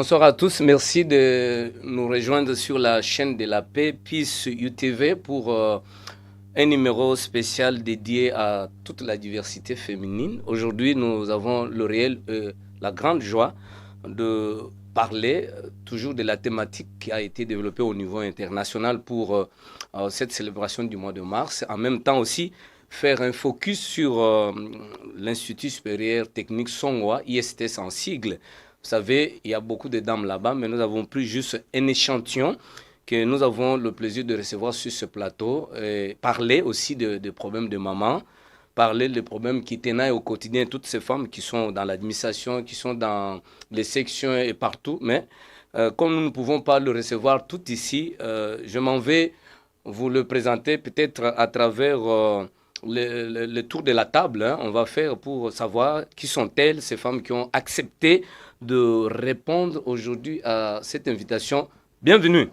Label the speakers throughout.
Speaker 1: Bonsoir à tous, merci de nous rejoindre sur la chaîne de la paix, Peace UTV, pour un numéro spécial dédié à toute la diversité féminine. Aujourd'hui, nous avons la grande joie de parler toujours de la thématique qui a été développée au niveau international pour cette célébration du mois de mars. En même temps aussi, faire un focus sur l'Institut supérieur technique Songwa, ISTS en sigle. Vous savez, il y a beaucoup de dames là-bas, mais nous avons pris juste un échantillon que nous avons le plaisir de recevoir sur ce plateau. Et parler aussi des problèmes de maman, parler des problèmes qui tenaillent au quotidien toutes ces femmes qui sont dans l'administration, qui sont dans les sections et partout. Mais comme nous ne pouvons pas le recevoir tout ici, je m'en vais vous le présenter peut-être à travers le tour de la table. On va faire pour savoir qui sont-elles, ces femmes qui ont accepté de répondre aujourd'hui à cette invitation. Bienvenue.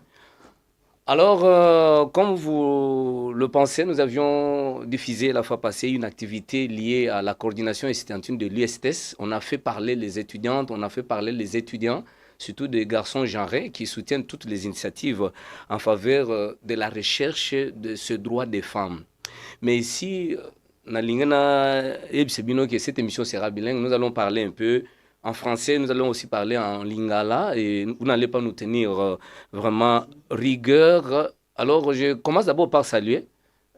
Speaker 1: Alors, comme vous le pensez, nous avions diffusé la fois passée une activité liée à la coordination estudiantine de l'USTS. On a fait parler les étudiantes, on a fait parler les étudiants, surtout des garçons genrés qui soutiennent toutes les initiatives en faveur de la recherche de ce droit des femmes. Mais ici, cette émission sera bilingue, nous allons parler un peu en français, nous allons aussi parler en lingala et vous n'allez pas nous tenir vraiment rigueur. Alors, je commence d'abord par saluer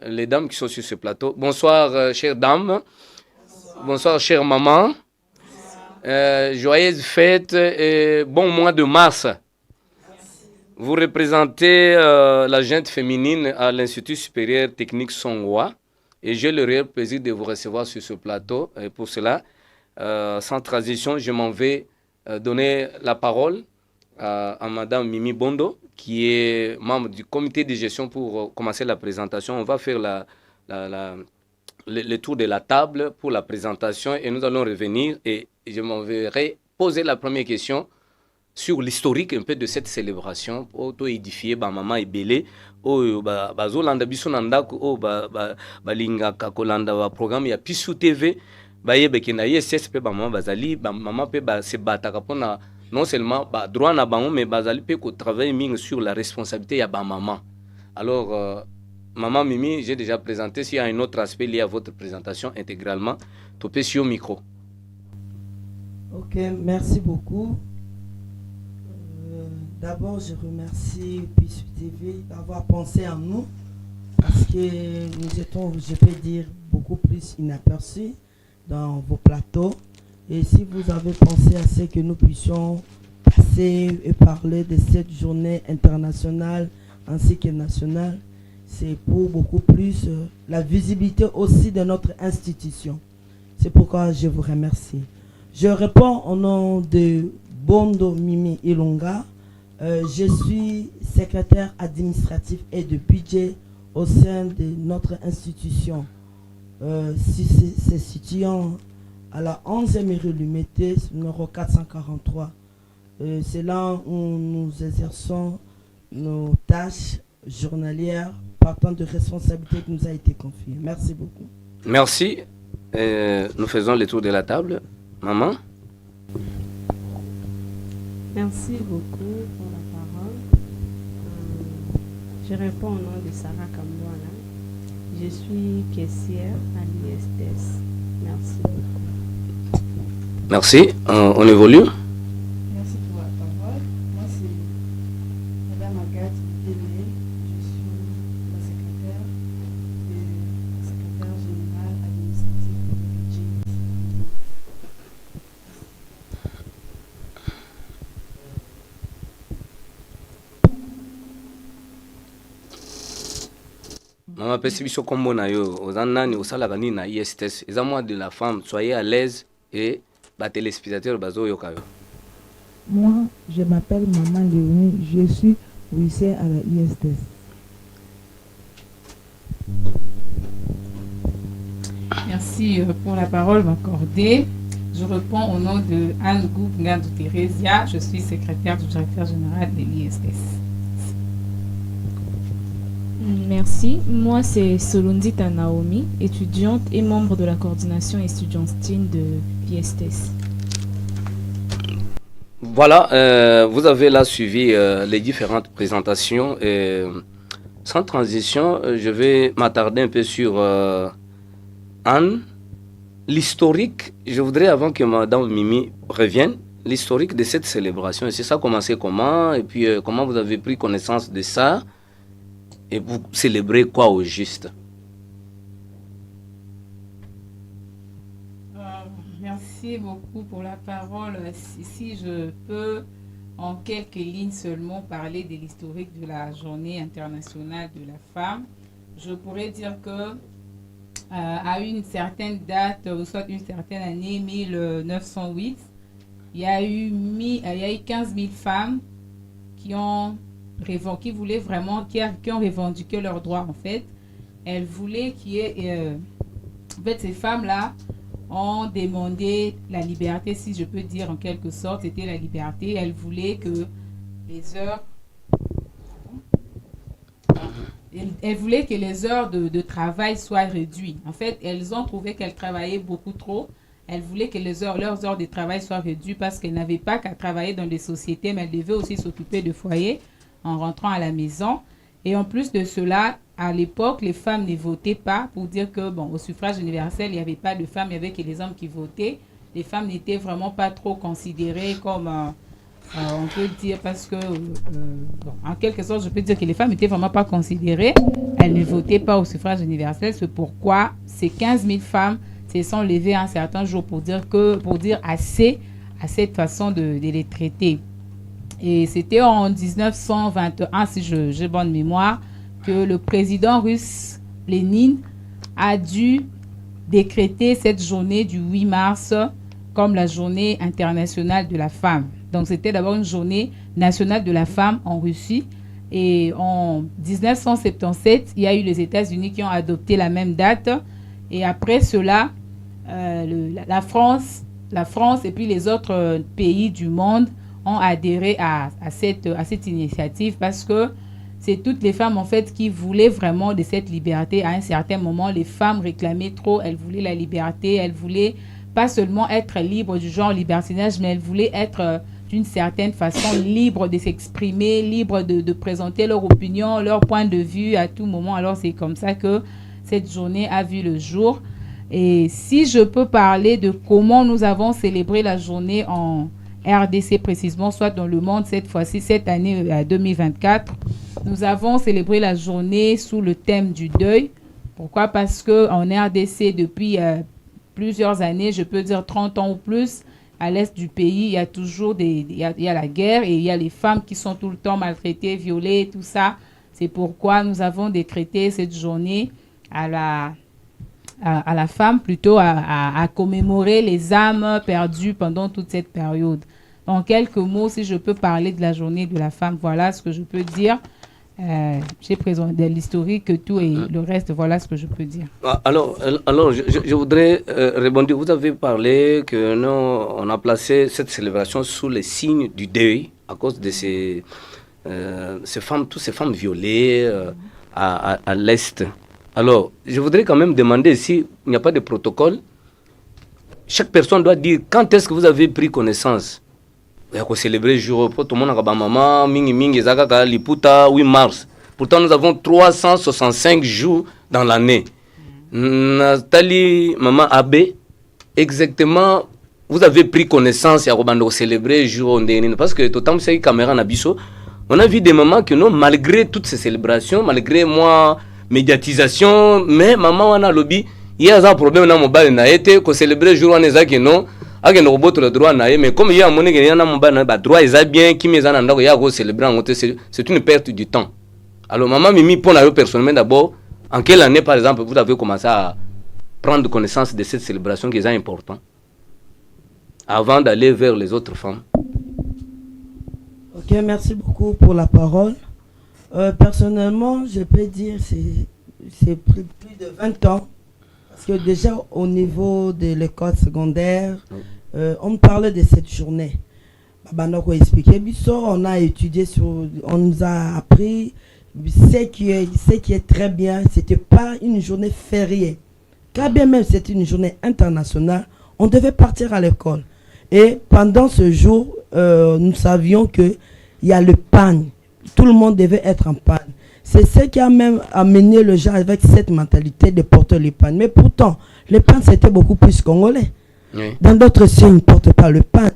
Speaker 1: les dames qui sont sur ce plateau. Bonsoir, chères dames. Bonsoir, chère maman. Joyeuse fête et bon mois de mars. Vous représentez la gente féminine à l'Institut supérieur technique Songwa et j'ai le réel plaisir de vous recevoir sur ce plateau. Et pour cela, sans transition, je m'en vais donner la parole à Madame Mimi Bondo, qui est membre du comité de gestion pour commencer la présentation. On va faire le tour de la table pour la présentation et nous allons revenir et je m'en vais poser la première question sur l'historique un peu de cette célébration pour édifier maman et belé au bazolanda bisonanda ko balinga kakolanda wa programme ya Pisu TV bayebeke na ISS pe maman bazali maman pe se bataka pona non seulement droit na bango mais bazali pe ko travailler sur la responsabilité ya maman. Alors maman Mimi, j'ai déjà présenté, s'il y a un autre aspect lié à votre présentation intégralement, topé sur micro.
Speaker 2: Ok, merci beaucoup. D'abord, je remercie Pisu TV d'avoir pensé à nous parce que nous étions, je peux dire, beaucoup plus inaperçus dans vos plateaux. Et si vous avez pensé à ce que nous puissions passer et parler de cette journée internationale ainsi que nationale, c'est pour beaucoup plus la visibilité aussi de notre institution. C'est pourquoi je vous remercie. Je réponds au nom de Bondo Mimi Ilonga. Je suis secrétaire administratif et de budget au sein de notre institution. C'est situant à la 11e rue Lumété, numéro 443. C'est là où nous exerçons nos tâches journalières partant de responsabilités qui nous a été confiée. Merci beaucoup.
Speaker 1: Merci. Nous faisons le tour de la table. Maman.
Speaker 3: Merci beaucoup pour la parole. Je réponds au nom de Sarah Kambouana. Je suis caissière à l'ISTS. Merci beaucoup.
Speaker 1: Merci. On évolue.
Speaker 4: Merci pour la parole. Moi, c'est Madame Agathe Délé. Je suis la secrétaire générale administrative du budget.
Speaker 1: Maman Pessibiso Kombo na yo, ozanani osalaka nini na ISTS. Eza moi de la femme, soyez à l'aise et ba téléspectateurs bazo yoka yo.
Speaker 4: Moi, je m'appelle Maman Léonie. Je suis huissier à la ISTS.
Speaker 5: Merci pour la parole m'accordée. Je réponds au nom de Anne Goubngadou Thérésia. Je suis secrétaire du directeur général de l'ISTS.
Speaker 6: Merci. Moi, c'est Solundita Naomi, étudiante et membre de la coordination estudiantine de l'ISTS.
Speaker 1: Voilà, vous avez là suivi les différentes présentations. Et, sans transition, je vais m'attarder un peu sur Anne. L'historique, je voudrais avant que Madame Mimi revienne, l'historique de cette célébration. Et c'est ça commencé comment? Et puis comment vous avez pris connaissance de ça? Et vous célébrez quoi au juste?
Speaker 5: Merci beaucoup pour la parole. Si je peux, en quelques lignes seulement, parler de l'historique de la Journée internationale de la femme, je pourrais dire que à une certaine date, ou soit une certaine année, 1908, il y a eu 15 000 femmes qui ont revendiqué leurs droits, en fait. Elles voulaient qu'il y ait... en fait, ces femmes-là ont demandé la liberté, si je peux dire en quelque sorte, c'était la liberté. Elles voulaient que les heures... Elles voulaient que les heures de travail soient réduites. En fait, elles ont trouvé qu'elles travaillaient beaucoup trop. Elles voulaient que leurs heures de travail soient réduites parce qu'elles n'avaient pas qu'à travailler dans des sociétés, mais elles devaient aussi s'occuper de foyer en rentrant à la maison. Et en plus de cela, à l'époque, les femmes ne votaient pas pour dire que, bon, au suffrage universel, il n'y avait pas de femmes, il n'y avait que les hommes qui votaient. Les femmes n'étaient vraiment pas trop considérées comme... on peut dire parce que, bon, en quelque sorte, je peux dire que les femmes n'étaient vraiment pas considérées. Elles ne votaient pas au suffrage universel. C'est pourquoi ces 15 000 femmes se sont levées un certain jour pour dire assez à cette façon de les traiter. Et c'était en 1921, si j'ai bonne mémoire, que le président russe Lénine a dû décréter cette journée du 8 mars comme la journée internationale de la femme. Donc, c'était d'abord une journée nationale de la femme en Russie. Et en 1977, il y a eu les États-Unis qui ont adopté la même date. Et après cela, la France et puis les autres pays du monde ont adhéré à cette initiative parce que c'est toutes les femmes, en fait, qui voulaient vraiment de cette liberté. À un certain moment, les femmes réclamaient trop. Elles voulaient la liberté. Elles voulaient pas seulement être libres du genre libertinage, mais elles voulaient être... d'une certaine façon, libre de s'exprimer, libre de présenter leur opinion, leur point de vue à tout moment. Alors, c'est comme ça que cette journée a vu le jour. Et si je peux parler de comment nous avons célébré la journée en RDC précisément, soit dans le monde cette fois-ci, cette année 2024, nous avons célébré la journée sous le thème du deuil. Pourquoi? Parce qu'en RDC, depuis plusieurs années, je peux dire 30 ans ou plus, à l'est du pays, il y a toujours il y a la guerre et il y a les femmes qui sont tout le temps maltraitées, violées, tout ça. C'est pourquoi nous avons décrété cette journée à la femme, plutôt à commémorer les âmes perdues pendant toute cette période. En quelques mots, si je peux parler de la journée de la femme, voilà ce que je peux dire. J'ai présenté l'historique, tout et le reste, voilà ce que je peux dire.
Speaker 1: Alors je voudrais rebondir. Vous avez parlé que nous, on a placé cette célébration sous les signes du deuil à cause de ces femmes, toutes ces femmes violées à l'Est. Alors, je voudrais quand même demander s'il n'y a pas de protocole. Chaque personne doit dire quand est-ce que vous avez pris connaissance. Il y a célébrer le jour pour tout le monde, maman, mingi, zakaka, liputa, 8 mars. Pourtant, nous avons 365 jours dans l'année. Nathalie, maman Abbé, exactement, vous avez pris connaissance et vous célébrer le jour parce que tout le temps, c'est une caméra nabiso. On a vu des mamans que non, malgré toutes ces célébrations, malgré moi, médiatisation, mais maman, on a lobby, il y a un problème dans mon bal, n'a été que célébrer le jour, on est non. Le droit mais comme il y a mon droit bien qui c'est une perte du temps. Alors maman Mimi pour la personnellement d'abord en quelle année par exemple vous avez commencé à prendre connaissance de cette célébration qui est importante avant d'aller vers les autres femmes?
Speaker 2: Ok, merci beaucoup pour la parole. Personnellement, je peux dire c'est plus de 20 ans. Parce que déjà au niveau de l'école secondaire, on me parlait de cette journée. On a étudié on nous a appris ce qui est très bien. C'était pas une journée fériée. Quand bien même c'était une journée internationale, on devait partir à l'école. Et pendant ce jour, nous savions qu'il y a le pan. Tout le monde devait être en pan. C'est ce qui a même amené le gens avec cette mentalité de porter le pan. Mais pourtant, le pan, c'était beaucoup plus congolais. Oui. Dans d'autres signes, ils ne portent pas le pan.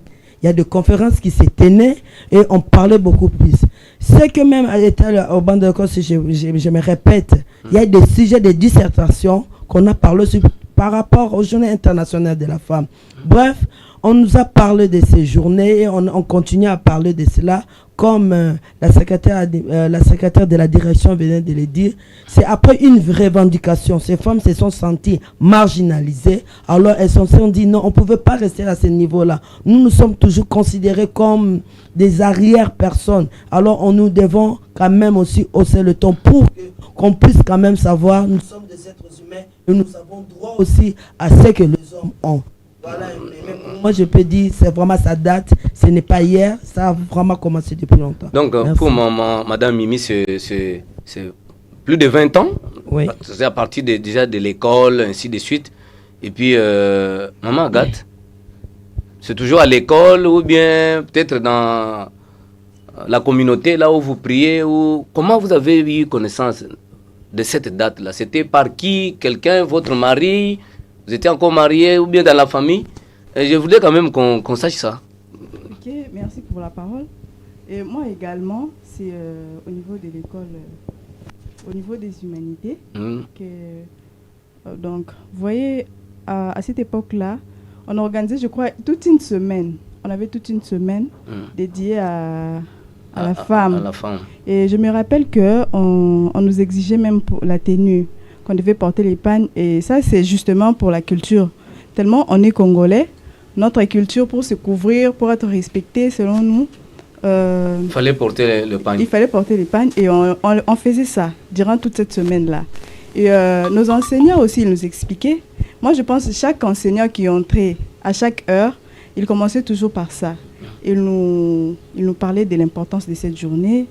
Speaker 2: Il y a des conférences qui s'est tenues et on parlait beaucoup plus. C'est que même à l'état au banc de course, je me répète, il y a des sujets de dissertation qu'on a parlé par rapport aux journées internationales de la femme. Bref, on nous a parlé de ces journées et on continue à parler de cela comme la secrétaire de la direction venait de le dire. C'est après une revendication. Ces femmes se sont senties marginalisées. Alors elles se sont dit non, on ne pouvait pas rester à ce niveau-là. Nous sommes toujours considérés comme des arrière-personnes. Alors nous devons quand même aussi hausser le ton pour qu'on puisse quand même savoir, nous sommes des êtres humains et nous avons droit aussi à ce que les hommes ont. Voilà, mais pour moi je peux dire, c'est vraiment ça date, ce n'est pas hier, ça a vraiment commencé depuis longtemps.
Speaker 1: Donc pour Madame Mimi, c'est plus de 20 ans,
Speaker 2: oui.
Speaker 1: C'est à partir déjà de l'école, ainsi de suite. Et puis, Maman Agathe, c'est toujours à l'école ou bien peut-être dans la communauté, là où vous priez, ou comment vous avez eu connaissance de cette date-là? C'était par qui? Quelqu'un, votre mari? Vous étiez encore marié ou bien dans la famille? Et je voulais quand même qu'on sache ça.
Speaker 4: Ok, merci pour la parole. Et moi également, c'est au niveau de l'école, au niveau des humanités. Donc, vous voyez, à cette époque-là, on organisait, je crois, toute une semaine. On avait toute une semaine dédiée à la femme.
Speaker 1: À la femme.
Speaker 4: Et je me rappelle qu'on nous exigeait même pour la tenue, qu'on devait porter les pagnes. Et ça, c'est justement pour la culture. Tellement on est congolais, notre culture, pour se couvrir, pour être respecté, selon nous,
Speaker 1: il fallait porter le pagne.
Speaker 4: Il fallait porter les pagnes et on faisait ça durant toute cette semaine-là. Et nos enseignants aussi, ils nous expliquaient. Moi, je pense que chaque enseignant qui entrait à chaque heure, il commençait toujours par ça. Il nous parlait de l'importance de cette journée.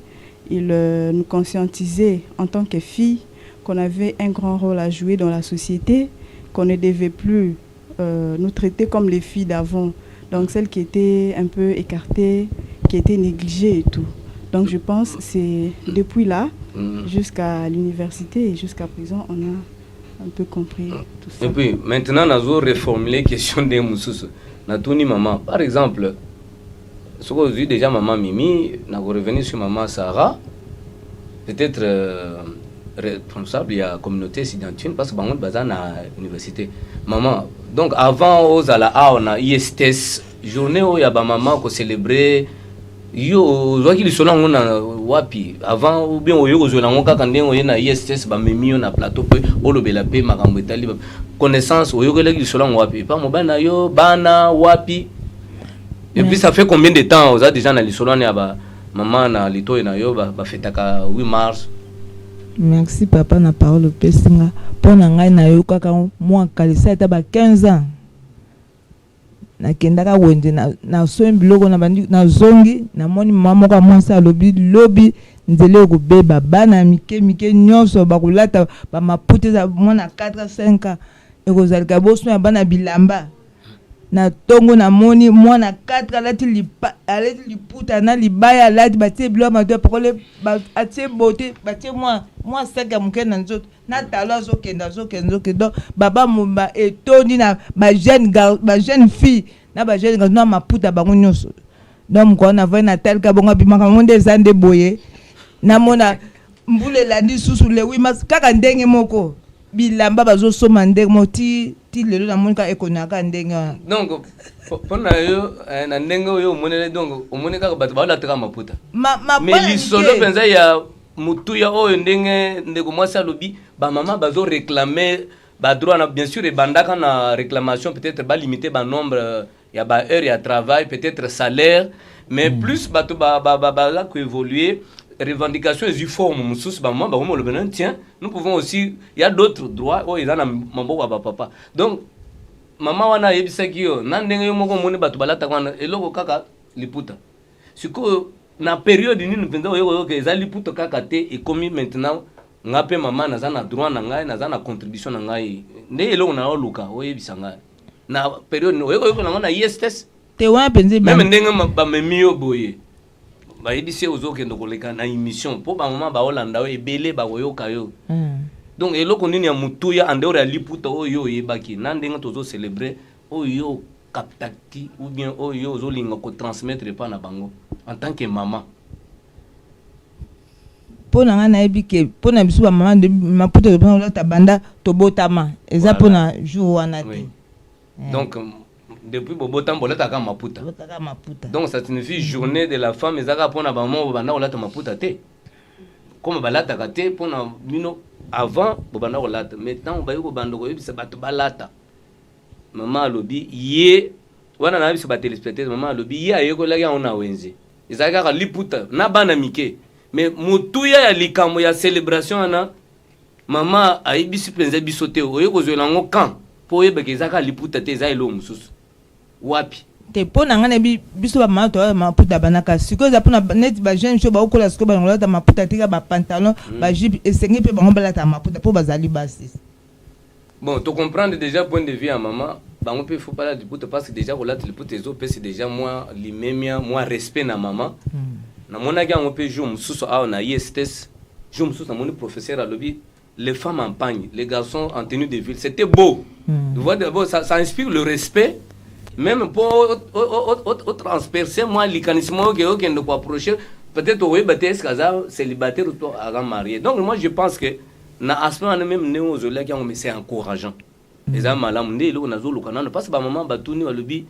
Speaker 4: Il nous conscientisait en tant que filles qu'on avait un grand rôle à jouer dans la société, qu'on ne devait plus nous traiter comme les filles d'avant, donc celles qui étaient un peu écartées, qui étaient négligées et tout. Donc je pense que c'est depuis là jusqu'à l'université et jusqu'à présent, on a un peu compris tout ça.
Speaker 1: Et puis maintenant, nous avons reformulé la question des Moussous. Natuni maman, par exemple, ce que vous avez déjà maman Mimi, nous avons revenu sur maman Sarah, peut-être responsable de la communauté sidantine parce que nous sommes à l'université. Maman, donc avant, on a ISTS, journée où il y a maman qui célébrait. Yo, qui sont là, on a wapi. Avant, ou bien, on a na ISTS, on a plateau, on a paix, connaissance, on a sont là, wapi. Pas mon bana, yo, bana, wapi. Et puis, ça fait combien de temps, on a déjà na l'isoloan, maman, na lito, na yo, fêtaka 8 mars.
Speaker 7: Merci papa na parole pesinga pona ngai na yo kaka moi kalisa eta ba 15 ans na kendaka wende na sombi loko na bandi na zongi na moni mama ko mwasa lobi nzele ko beba bana mike nyonso ba kulata ba maputa za mona 4 5 ekozalika boso ya bana bilamba na tongo na moni mwana 4 alati liputa na libaya alati batie bilo mato pakole atie bote batie moi saka mukena nzoto na talo azokenda donc baba mumba etoni na ba jeune fille na ba jeune garçon na maputa bango nyonso donc ko na vai na tel ka bonga bimaka monde zande boye na mona mbule landi susu le 8 mars kaka ndenge moko bilamba bazosoma ndenge moti lelo na monika ekonaka ndenge.
Speaker 1: Donc pona yo na ndenge yo monele donc omoneka bato ba lataka maputa mais lisolo penza ya mutu ya oyo ndenge ndeko mwasi alobi ba mama bazo réclamer ba droit na bien sûr et bandaka na réclamation peut-être ba limiter ba nombre ya ba heure ya travail peut-être salaire mais plus bato ba la ko évoluer revendications et formes tiens nous pouvons aussi il y a d'autres droits oh ils en a mambo ba papa donc maman wana yebisa kiyo na ndenge yo moko moni bato balata kwana eloko kaka liputa siko na période nini penza yo ke za liputa kaka te et comme maintenant ngape maman na za na droit na ngai na za na contribution na ngai nde eloko na luka o yebisa ngai na période yo na ISTS
Speaker 7: te wana penze
Speaker 1: même ndenge bamemi yo boye bayebisi ozokende koleka na émission mpo bamama baolanda yo ebele bakoyoka yo donc eloko nini ya mutuya andeore ya liputa oyo oyebaki na ndenge tozocelebre oyo kaptaki ou bien oyo ozolinga kotransmettre epa na bango en tant que mama.
Speaker 7: Pona nga nayebi ke pona biso bamama de maputa topona olata banda tobotama eza pona jour wana te.
Speaker 1: Donc depuis bobotam bolataka maputa. Donc ça signifie journée de la femme ezaka pona bamama banda olata maputa te. Comme balataka te pona bino avant bobanda olata maintenant bayo bobanda koyebisa bato balata. Maman alobi ye wana na biso ba téléspectateurs maman alobi ye ayekolaki ona wenze ezaka liputa na bana mike mais mutuya ya likambo ya célébration ana maman ayebisi penza biso te oyekozwela ngo kan po yebeke ezaka liputa te eza elo mususu wapi
Speaker 7: te pona nga nebi biso bamama to maputa banaka sikoyo eza pona net ba jeune show baokola sikoyo balongolata maputa tika ba pantalon ba jupe esengi mpe bango balata maputa po bazali basi.
Speaker 1: Bon, tu comprends déjà point de vue à maman, bah on peut faut pas la disputer parce que déjà relate le pote c'est déjà moi l'immémia, moi respect na maman. Na mon aga on peut jouer sous a on a ISTS, jouer sous mon professeur à lobby, les femmes en pagne, les garçons en tenue de ville, c'était beau. Tu vois d'abord ça inspire le respect même pour au transpercer moi l'ikanismo que ne pas approcher peut-être oui bâtir ce célibataire ou toi à marié. Donc moi je pense que na aspect on même néo zola qui c'est encourageant les hommes malam ndé lo nazo lokana parce que ba maman batuni walobi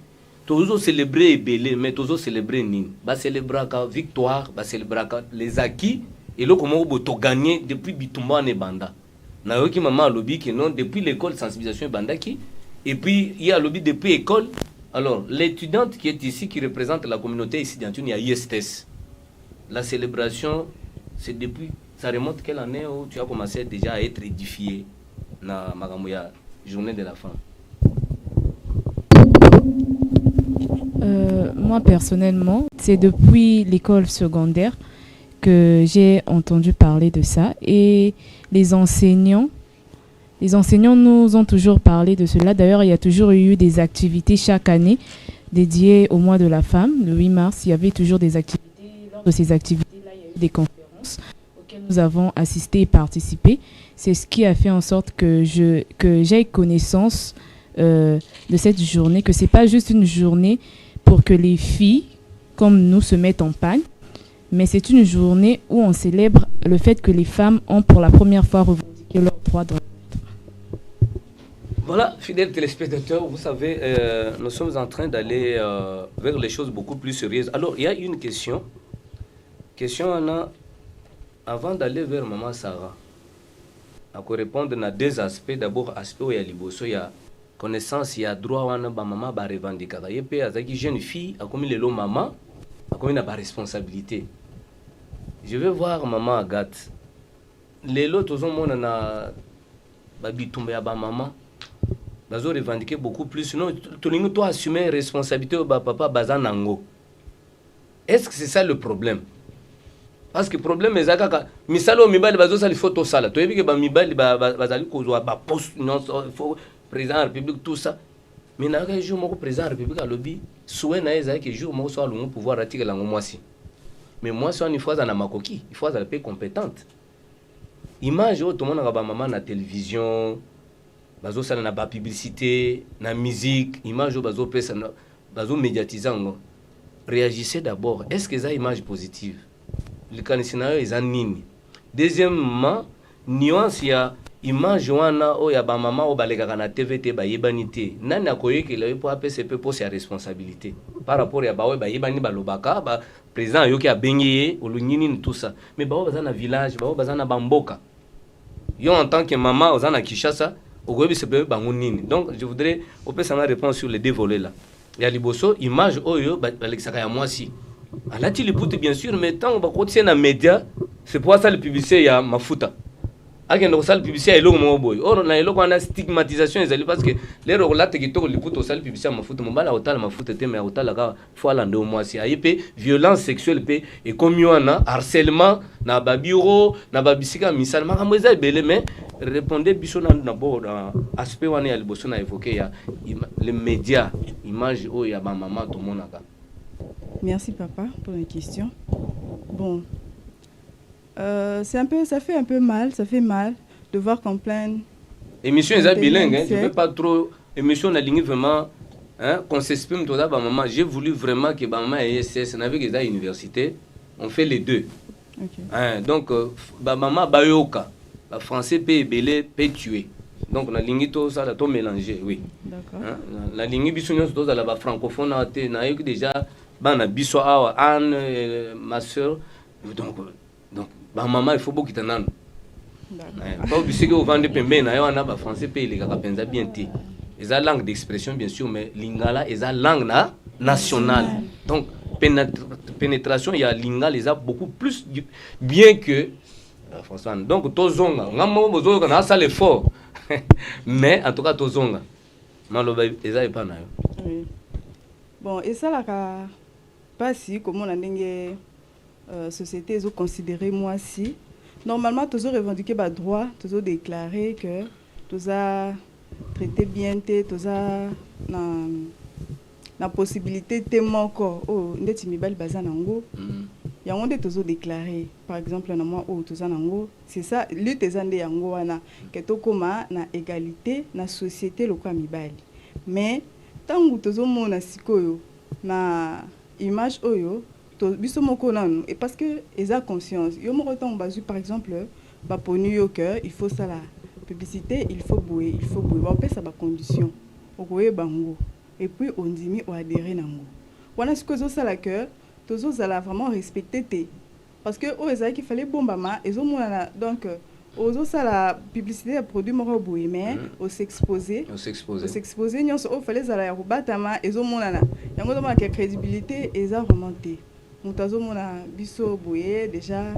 Speaker 1: tozo célébrer belé mais tozo célébrer nini ba célébrer ka victoire ba célébrer ka les acquis et lo comment boto gagner depuis bitumba ne banda na yoki maman lobi que non depuis l'école sensibilisation banda qui et puis il y a lobby depuis école alors l'étudiante qui est ici qui représente la communauté étudiantine il y a ISTS la célébration c'est depuis ça remonte quelle année où tu as commencé déjà à être édifié na Magamuya, journée de la femme?
Speaker 6: Moi personnellement, c'est depuis l'école secondaire que j'ai entendu parler de ça et les enseignants nous ont toujours parlé de cela. D'ailleurs, il y a toujours eu des activités chaque année dédiées au mois de la femme. Le 8 mars, il y avait toujours des activités. Lors de ces activités-là, il y a eu des conférences nous avons assisté et participé. C'est ce qui a fait en sorte que j'aie connaissance de cette journée, que c'est pas juste une journée pour que les filles comme nous se mettent en pagne, mais c'est une journée où on célèbre le fait que les femmes ont pour la première fois revendiqué leurs droits dans le monde.
Speaker 1: Voilà, fidèles téléspectateurs, vous savez, nous sommes en train d'aller vers les choses beaucoup plus sérieuses. Alors, il y a une question. Anna. Avant d'aller vers Maman Sarah, je vais répondre à deux aspects. D'abord, l'aspect où il y a liboso, il y a connaissance, il y a droit à maman à revendiquer. Il y a une jeune fille, comme il est maman, comme il a une responsabilité. Je vais voir Maman Agathe. Les autres, ils ont maman. Ils ont revendiqué beaucoup plus. Sinon, tu dois assumer la responsabilité de papa Bazanango. Est-ce que c'est ça le problème? Parce que le problème est que misalo mibali bazo sali photo sala to yebi ke ba mibali bazali kozwa ba poste non président de la République tout ça mais na ka jour moko président de la République a lobby souhait na eza que jour moko so alungu pouvoir attirer la ngomwasi mais moi so ni fois na makoki il faut être compétente image au tout monde na ba maman na télévision bazo sala na ba publicité na musique image bazo pesa bazo médiatiser ngo réagissez d'abord est-ce que ça image positive le canisinayo est nini. Deuxièmement, nuance ya image wana o ya ba mama o baleka na TVT ba yebanité. Nani akoye ke le po APCP po sa responsabilité. Par rapport ya ba o ba yebani ba lobaka ba président yoki a bengiye o lunyini tout ça. Mais ba o bazana village, ba o bazana bamboka. Yo en tant que maman ozana Kinshasa, o gobi se be bango nini. Donc je voudrais au peut s'en répondre sur les deux volets là. Ya liboso image oyo baleka ya moi si. À la télé, bien sûr, mais tant on va continuer dans les médias, c'est pour ça le publicité, il y a Mafuta. akende kosala publicité ya eloko moko boye or na eloko wana stigmatisation ezali parce que lero kolata kitoko liputa osala publicité ya mafuta mobali akotala mafuta te mais akotalaka fo alanda o mwasi aye mpe violence sexuelle mpe ekomi wana harcèlement na babiro na babisika ya misala makambo eza ebele mais répondez biso na bo na aspect wana ya liboso na évoqué ya le média image oyo ya bamama tomonaka.
Speaker 4: Merci papa pour la question. Bon, ça fait un peu mal, ça fait mal de voir qu'on plaint.
Speaker 1: Émission est bilingue, hein, je ne veux pas trop. Émission na ligne vraiment, hein, qu'on s'exprime tout d'abord maman. J'ai voulu vraiment que maman et SS, n'avait que à l'université, on fait les deux.
Speaker 4: Okay.
Speaker 1: Hein, donc, maman bayoka, le français peut belé, peut tuer. Donc la ligne tout ça, là, tout mélangé, oui.
Speaker 4: D'accord.
Speaker 1: Hein, la ligne bisounon tout ça là, francophone, on a eu déjà, na biso awa Anne, ma soeur, donc maman il faut beaucoup qu'il t'en ait. Pas obligé que vous vendez pembe na yo na ba français pays les gars pensa bien té. Ils ont langue d'expression bien sûr mais lingala ils ont langue nationale. Donc pénétration il y a lingala ils a beaucoup plus bien que français. Donc tozonga ngamo bozonga na ça l'effort. Mais en tout cas tozonga. Maloba ils a pas na yo.
Speaker 4: Oui. Bon et ça là pas si comment on a ndenge société ils ont considéré moi si normalement tous ont revendiqué bas droit tous ont déclaré que tous a traité bien tous a na possibilité tellement encore oh ndeti mibali bazanango yango nde tous ont déclaré par exemple na moi oh tous anango c'est ça lutte ezande yango wana que tokoma na égalité na société lokwa mibali mais tangu tous mona sikoyo na image oyo biso moko nanu et parce que ils a conscience yo moko ton bazu par exemple ba ponu yo que il faut ça la publicité il faut bouer on peut ça ba condition okoye bango et puis on dit o adhérer nango wana ce que zo ça la que tozo zala vraiment respecter té parce que o ezaki qu'il fallait bombama ezo mona donc ozo ça la publicité ya produit moko bouer mais au s'exposer nyonso o fallait zala ya kobatama ezo mona na yango doma que crédibilité eza remonter mutazo mona biso bouer déjà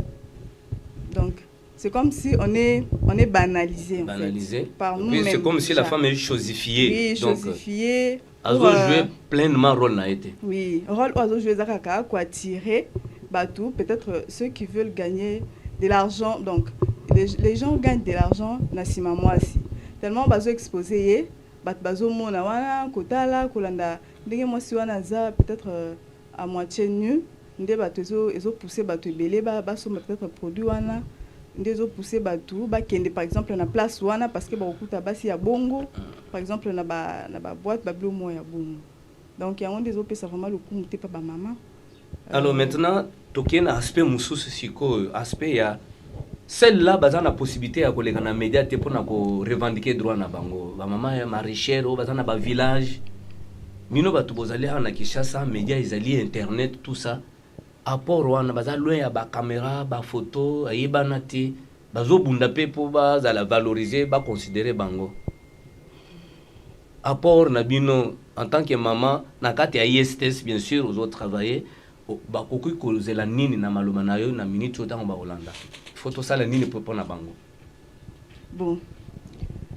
Speaker 4: donc c'est comme si on est banalisé en fait, par nous
Speaker 1: c'est comme si la femme est chosifiée
Speaker 4: oui, donc chosifiée
Speaker 1: azo jouer pleinement rôle na été
Speaker 4: oui rôle azo jouer zakaka quoi tirer batou peut-être ceux qui veulent gagner de l'argent donc les gens gagnent de l'argent na sima moi aussi tellement bazo exposé bat bazo mona wana kotala kolanda ndenge moi si wana za peut-être à moitié nu ndé bato ezo pousser bato belé ba so peut-être produit wana ndé ezo pousser bato ba kende par exemple na place wana parce que ba okuta basi ya bongo par exemple na ba boîte ba blomo ya bongo donc yango ndé ezo pesa vraiment le coup muté pa ba maman.
Speaker 1: Alors maintenant token aspect mususu siko aspect ya celle-là bazana possibilité ya kolega na média te pona ko revendiquer droit na bango ba maman ya maraîchère o bazana ba village mino bato bozali na Kinshasa média ezali internet tout ça apport wana baza loin ya ba caméra ba photo ayebana te bazo bunda pe po baza la valoriser ba considérer bango apport na bino en tant que maman na kati ya ISTS bien sûr aux autres travailler ba koki kozela nini na maloma na yo na minute otango ba Holanda photo sala nini po na bango
Speaker 4: bon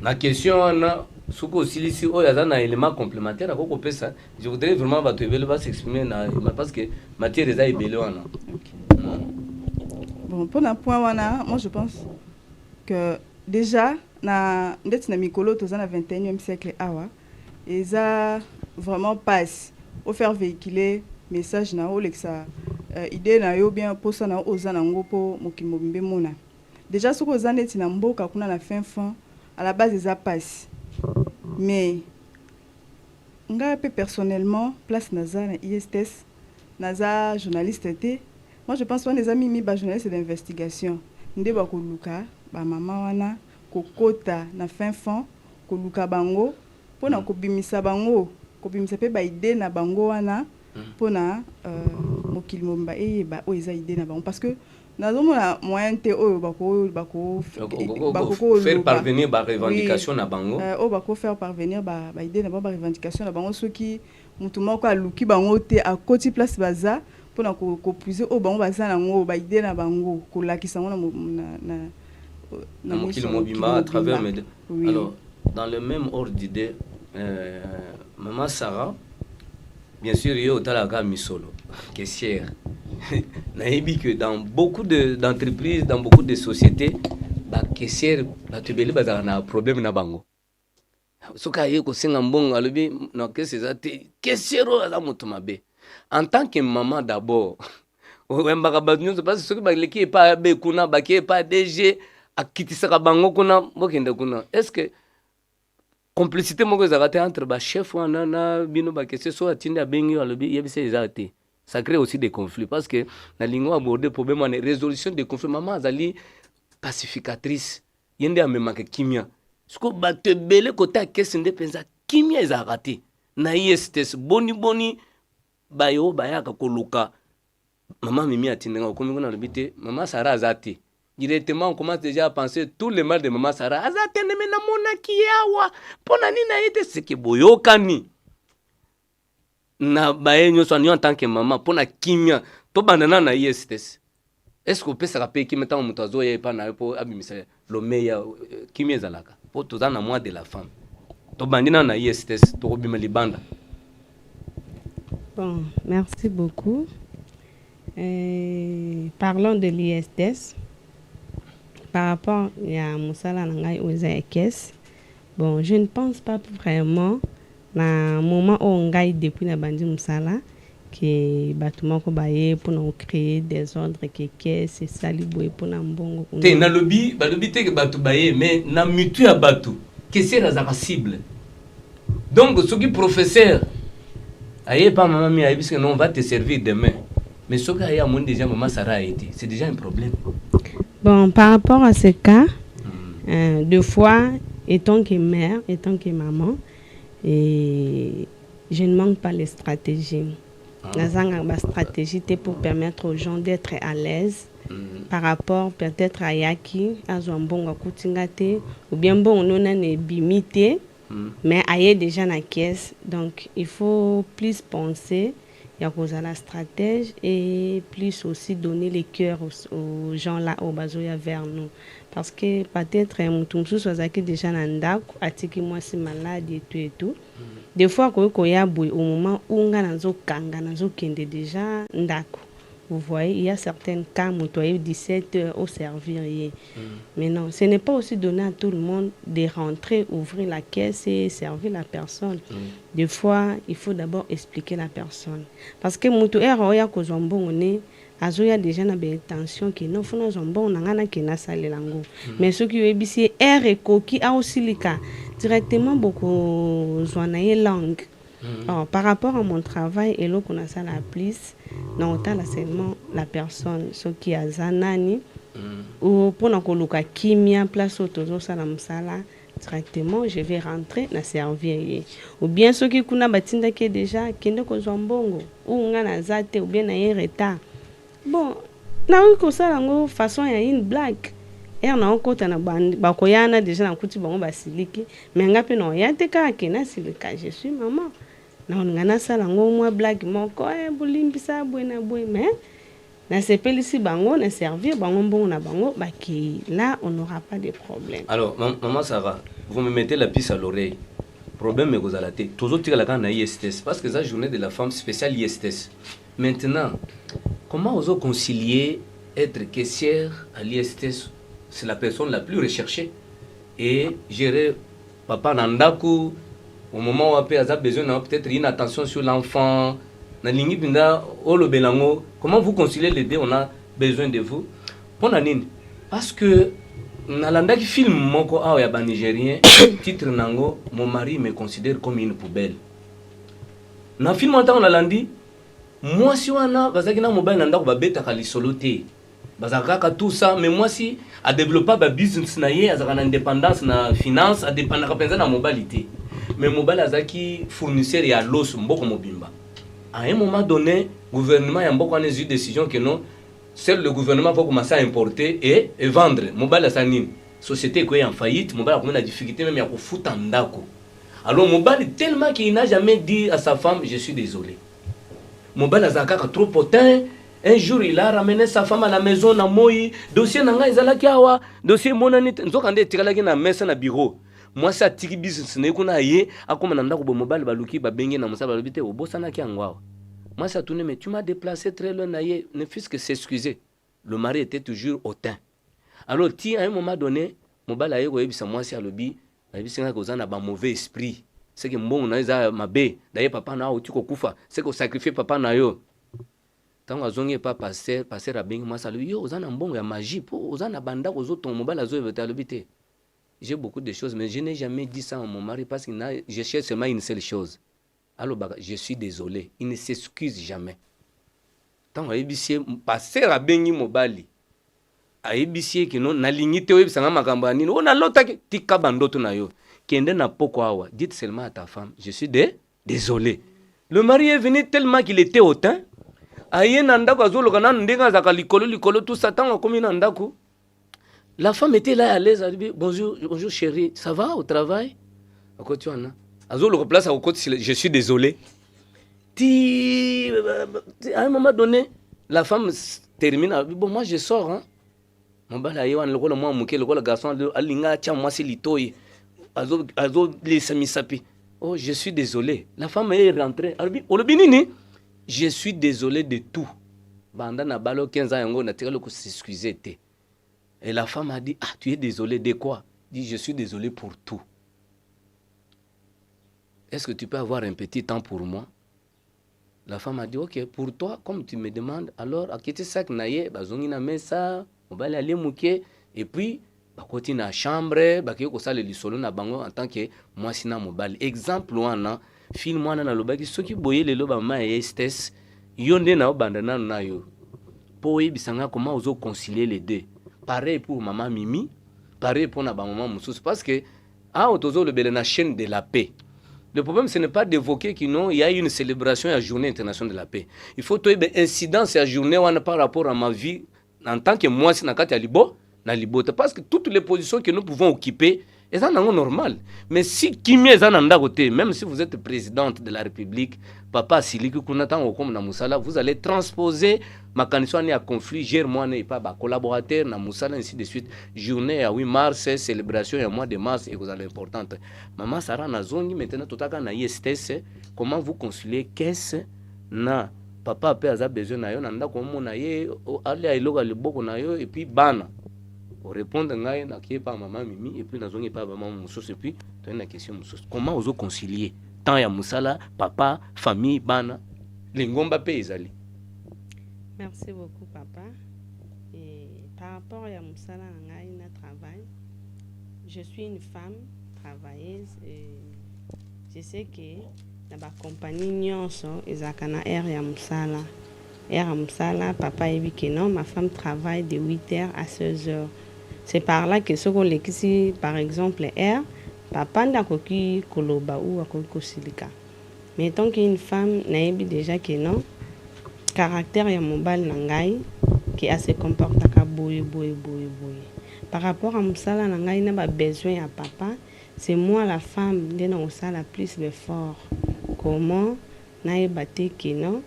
Speaker 1: na question na suko silisi o yaza na élément complémentaire ako kopesa je voudrais vraiment ba tebele ba s'exprimer na parce que matière eza ebele wana.
Speaker 4: Bon pour un point wana moi je pense que déjà na ndeti na mikolo toza na 21e siècle awa eza vraiment passe au faire véhiculer message na o lexa idée na yo bien posa na oza na ngo po mokimo mbe mona déjà suko za ndeti na mboka kuna na fin à la base eza passe mais nga pe personnellement place naza na ISTS naza journaliste té moi je pense que les amis mi ba journaliste d'investigation ndé ba koluka ba mama wana kokota na fin koluka bango pona kobimisa bango kobimisa pe ba idée na bango wana pona mokili momba eyeba o eza idée na bango parce que nazomona moyen te oyo bako
Speaker 1: faire parvenir ba revendication na bango
Speaker 4: o bako faire parvenir ba idée na ba revendication na bango soki mutu moko aluki bango te a koti place baza pona ko puiser o bango baza nango ba idée na bango ko lakisa ngo na
Speaker 1: na mokili mobimba à travers mes...
Speaker 4: Oui.
Speaker 1: Alors, dans le même ordre d'idée, maman Sarah, bien sûr, il y a Otalaka Misolo, caissière. Naïbi que dans beaucoup d'entreprises, dans beaucoup de sociétés, bah caissière, bah tu belé bah un problème na bango. Soka yé ko singa mbongo alobi no kesi za te caissière ala mutumabe. En tant que maman d'abord, wemba ba nyonso parce que soki ba leki pas be kuna ba ki pas DG akitisa bango kuna bokende kuna. Est-ce que complicité moko ezalaka entre ba chef wana na bino ba kese so atindi abengi alobi yebisa ezalaka te. Ça crée aussi des conflits parce que na lingo aborder problème en résolution des conflits maman azali pacificatrice yende amemaka kimia siko ba te belé côté kese nde penza kimia ezalaka te na ISTS boni bayo bayaka koluka maman mimi atindenga komi kuna lobi te maman Sarah azate. Directement, on commence déjà à penser tout le mal de maman Sarah. Azate ne mena mona kiawa. Pona ni na ete seke boyokani. Na baye nyo so ni en tant que maman pona kimia to bandana na ISTS. Est-ce que peut se rappeler qui mettant mutazo ya pa na po abimisa lo meya kimia zalaka. Po to na moi de la femme. To bandina na ISTS to bima libanda.
Speaker 3: Bon, merci beaucoup. Parlons de l'ISTS. Par rapport à Moussala Nangai aux caisse, bon, je ne pense pas vraiment na moment où on gagne depuis la bande Moussala que bâtiment ko baye pour nous créer des ordres que caisse et saliboué pour na mbongo.
Speaker 1: Te na lobby te que batu baye mais na mutu ya batu que c'est la cible. Donc ce qui professeur aye pas maman mi aye parce que non on va te servir demain. Mais ce qui a mon déjà maman Sarah a été, c'est déjà un problème.
Speaker 3: Bon, par rapport à ce cas, deux fois, étant que mère, étant que maman, et je ne manque pas les stratégies. La stratégie pour permettre aux gens d'être à l'aise par rapport peut-être à Yaki, à Zouambonga Koutingate, ou bien bon, on a une bimité, mais ailleurs déjà dans la caisse. Donc, il faut plus penser. Il y a la stratège et plus aussi donner les cœurs aux gens là au bazoya vers nous. Parce que peut-être Moutoumsou soit déjà dans Ndako, atiki moi si malade et tout. Des fois, quand il y a au moment où on a kanga, nazo kende déjà Ndako. Vous voyez, il y a certains cas où tu as 17 heures au servir. Mais non, ce n'est pas aussi donné à tout le monde de rentrer, ouvrir la caisse et servir la personne. Des fois, il faut d'abord expliquer la personne. Parce que mutu eroya ko zombongo ne azoya déjà na be tension que non fona zombongo na ngana ke na sale lango. Mais ce qui est bisi er ekoki a aussi lika directement beaucoup zoanaye langue. Alors, par rapport à mon travail et là qu'on a ça la plus non la seulement la personne ce qui a zanani ou pour na koluka kimia place autozo sala msala directement je vais rentrer na servir ou bien ceux qui kuna batinda qui déjà kende ko zombongo ou ngana zate ou bien na retard bon na ko sala ngo façon ya une blague et on a encore tana bakoyana déjà na kuti bango basiliki mais ngapi no yate ka kena silika je suis maman na ngana sala ngo moi blague moko bulimbisa bwena bwe mais na sepelisi bango na servir bango bon na bango baki là on n'aura pas de problème.
Speaker 1: Alors maman Sarah, vous me mettez la puce à l'oreille. Problème mais vous allez tête. Toujours tirer la canne à ISTS parce que c'est la journée de la femme spéciale ISTS. Maintenant, comment osons concilier être caissière à l'ISTS, c'est la personne la plus recherchée, et gérer papa Nandaku au moment où on a besoin peut-être une attention sur l'enfant. Comment vous conciliez les deux? On a besoin de vous. Parce que dans le film moko a ya nigérien titre nango mon mari me considère comme une poubelle. Na film on a landi moi si wana bazaki na mobile nanda ko babeta ka lisolo te. Bazaka tout ça mais moi si a développer ba business na ye azaka na indépendance na finance a dépendre ka penza na mobilité. Mais mobile azaki fournisseur ya los mboko mobimba. À un moment donné, le gouvernement a beaucoup de décision que non, seul le gouvernement va commencer à importer et vendre. Mobile Sanine, société qui est en faillite, Mobile a la difficulté même à foutre en dako. Alors Mobile tellement qu'il n'a jamais dit à sa femme je suis désolé. Mobile a trop potin, Un jour, il a ramené sa femme à la maison, na moi, dossier nanga ezalaki awa, dossier monani, nzokande tikalaki na mesa na bureau. Moi ça tiki business ne kuna ye, akoma na ndako bo mobile baluki ba bengi na musala balobite obosana ki angwa. Moi ça tourné mais tu m'as déplacé très loin na ye, ne fils que s'excuser. Le mari était toujours hautain. Alors ti à un moment donné, mobile aye ko yebisa moi si alobi, ayebisinga ko zana ba mauvais esprit. C'est que mbongo na eza mabe, d'ailleurs papa na uti ko kufa, c'est que sacrifier papa na yo. Tant azongi pas passer à bengi moi ça lui yo ozana mbongo ya magie pour ozana banda ko zo ton mobile azo eveta lobité. J'ai beaucoup de choses, mais je n'ai jamais dit ça à mon mari parce que je cherche seulement une seule chose. Alors, je suis désolé. Il ne s'excuse jamais. Tant que passer à Bengi Mobali, à Ebissier qui non na lignité ou ça m'a cambani, on a l'autre qui kabandoto na yo, qui n'a pas quoi. Dites seulement à ta femme, je suis désolé. Le mari est venu tellement qu'il était hautain. Aïe nandako azolo kana ndenga zaka likolo tout ça tant comme nandako. La femme était là à l'aise, elle dit bonjour chérie, ça va au travail? À quoi tu en as? Azul le replace au côté, je suis désolé. À un moment donné, la femme termine, elle dit bon moi je sors hein. Mon bal aïe le rôle moi mouké le rôle garçon alinga tiens moi c'est litoy. Azul les samisapi. Oh je suis désolé. La femme est rentrée. Elle dit oh le binini, je suis désolé de tout. Banda na balo 15 ans yango na tiré ko s'excuser té. Et la femme a dit, ah, tu es désolé de quoi? Dit, je suis désolé pour tout. Est-ce que tu peux avoir un petit temps pour moi? La femme a dit, ok, pour toi, comme tu me demandes, alors, à quitter ça, bazongi na mesa, on va aller mouké, et puis, côté na chambre, ko sale li solo na bango en tant que moi sina mobile. Exemple wana, film wana na lobaki soki boye le loba ma estes, yonde na obandana na yo. Po bisanga comment ozo concilier les deux. Pareil pour maman Mimi, pareil pour na maman Moussous, parce que à Otozo le bel na chaîne de la paix. Le problème ce n'est pas d'évoquer qu'il y a une célébration à la journée internationale de la paix. Il faut que incidence à la journée par rapport à ma vie en tant que moi c'est nakati libo na libote parce que toutes les positions que nous pouvons occuper elles sont normal. Mais si Kimi est en côté, même si vous êtes présidente de la République, papa Siliki Kunatan comme na Moussala, vous allez transposer ma condition à conflit, gère-moi n'est pas collaborateur na Moussala ainsi de suite. Journée à 8 mars, célébration à mois de mars et vous allez importante. Maman Sarah Nazongi maintenant tout à na yestes comment vous concilier qu'est-ce na papa peut avoir besoin na yo nanda comme na ye aller à iloga le boko na yo et puis bana. Pour répondre à la question par maman Mimi et puis dans une par maman Moussous et puis tu as une question Moussous. Comment vous concilier tant ya Moussala, papa, famille, bana, l'ingomba paysali.
Speaker 3: Merci beaucoup papa. Et par rapport à Moussala na travail, je suis une femme travailleuse et je sais que dans ma compagnie nyonso ezakana air ya Moussala. Air ya Moussala, papa ebi que non, ma femme travaille de 8h à 16h. C'est par là que ce qu'on l'écrit, par exemple, R, papa n'a koki koloba ou akoki silika. Mais tant qu'une femme n'a déjà que non, caractère ya mobile nangai, qui a se comporte à boye. Par rapport à Moussala nangai n'a pas besoin à papa, c'est moi la femme de Moussala plus l'effort. Comment n'a batté que non?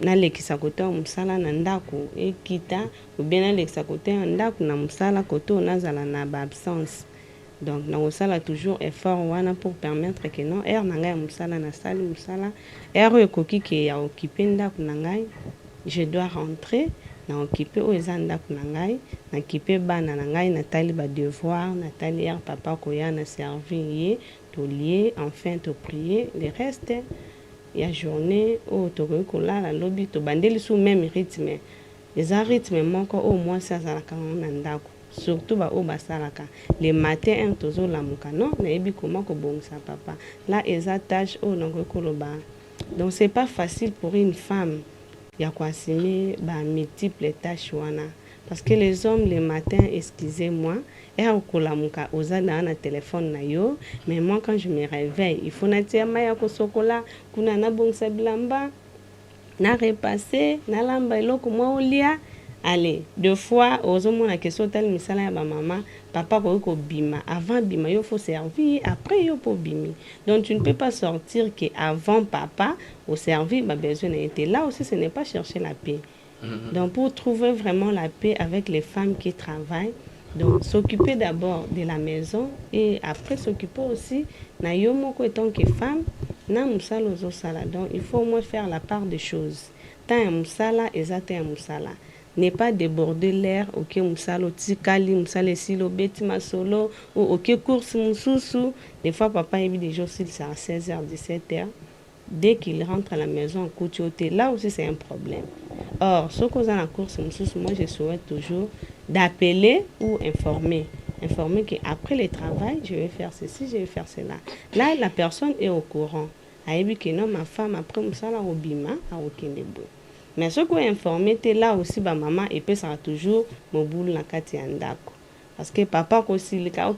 Speaker 3: Na lekisa kote ya musala na ndako ekita ou bien na lekisa kote ya ndako na musala kote onazala na ba absence donc na musala toujours effort wana pour permettre que non air na ngai musala na sali musala air ekoki ke ya occuper ndako na ngai je dois rentrer na occuper o eza ndako na ngai na occuper bana na ngai na tali ba devoir na tali air papa koya na servir ye to lier enfin to prier le reste il y a journée où tu as la lobby, tu bandeli sous même rythme. Les rythmes manquent au moins ça la ndako. Surtout ba au basalaka. Les matins tu zo la mukano, na ebi comment ko bon ça papa. Là eza tâche au nongo koloba. Donc c'est pas facile pour une femme. Il y a quoi assumer ba multiples tâches wana. Parce que les hommes les matins, excusez-moi, et au kolamuka ozana na téléphone na yo, mais moi quand je me réveille, il faut natia maya ko sokola, kuna na bongsa blamba, na repasser, na lamba eloko moi olia. Allez, deux fois ozomo na question tel misala ya ba maman, papa ko bima, avant bima yo faut servir, après yo pour bimi. Donc tu ne peux pas sortir que avant papa au servir ba besoin était là aussi ce n'est pas chercher la paix. Donc, pour trouver vraiment la paix avec les femmes qui travaillent, donc s'occuper d'abord de la maison et après s'occuper aussi, na yo moko étant que femme, na musala ozo sala. Donc, il faut au moins faire la part des choses. Tant ya musala, ezate ya musala. Ne pas déborder l'air, ok, musala tikali, musala silo beti masolo, ou ok, course mususu. Des fois, papa a mis des jours c'est à 16h, 17h. Dès qu'il rentre à la maison, là aussi c'est un problème. Or, ce qu'on a en course, moi je souhaite toujours d'appeler ou informer. Informer qu'après le travail, je vais faire ceci, je vais faire cela. Là, la personne est au courant. Elle que non, ma femme, après, ça au bima, à aucun début. Mais ce qu'on est informé, là aussi, maman, et puis ça sera toujours mon boule dans kati andako. Parce que papa aussi le cas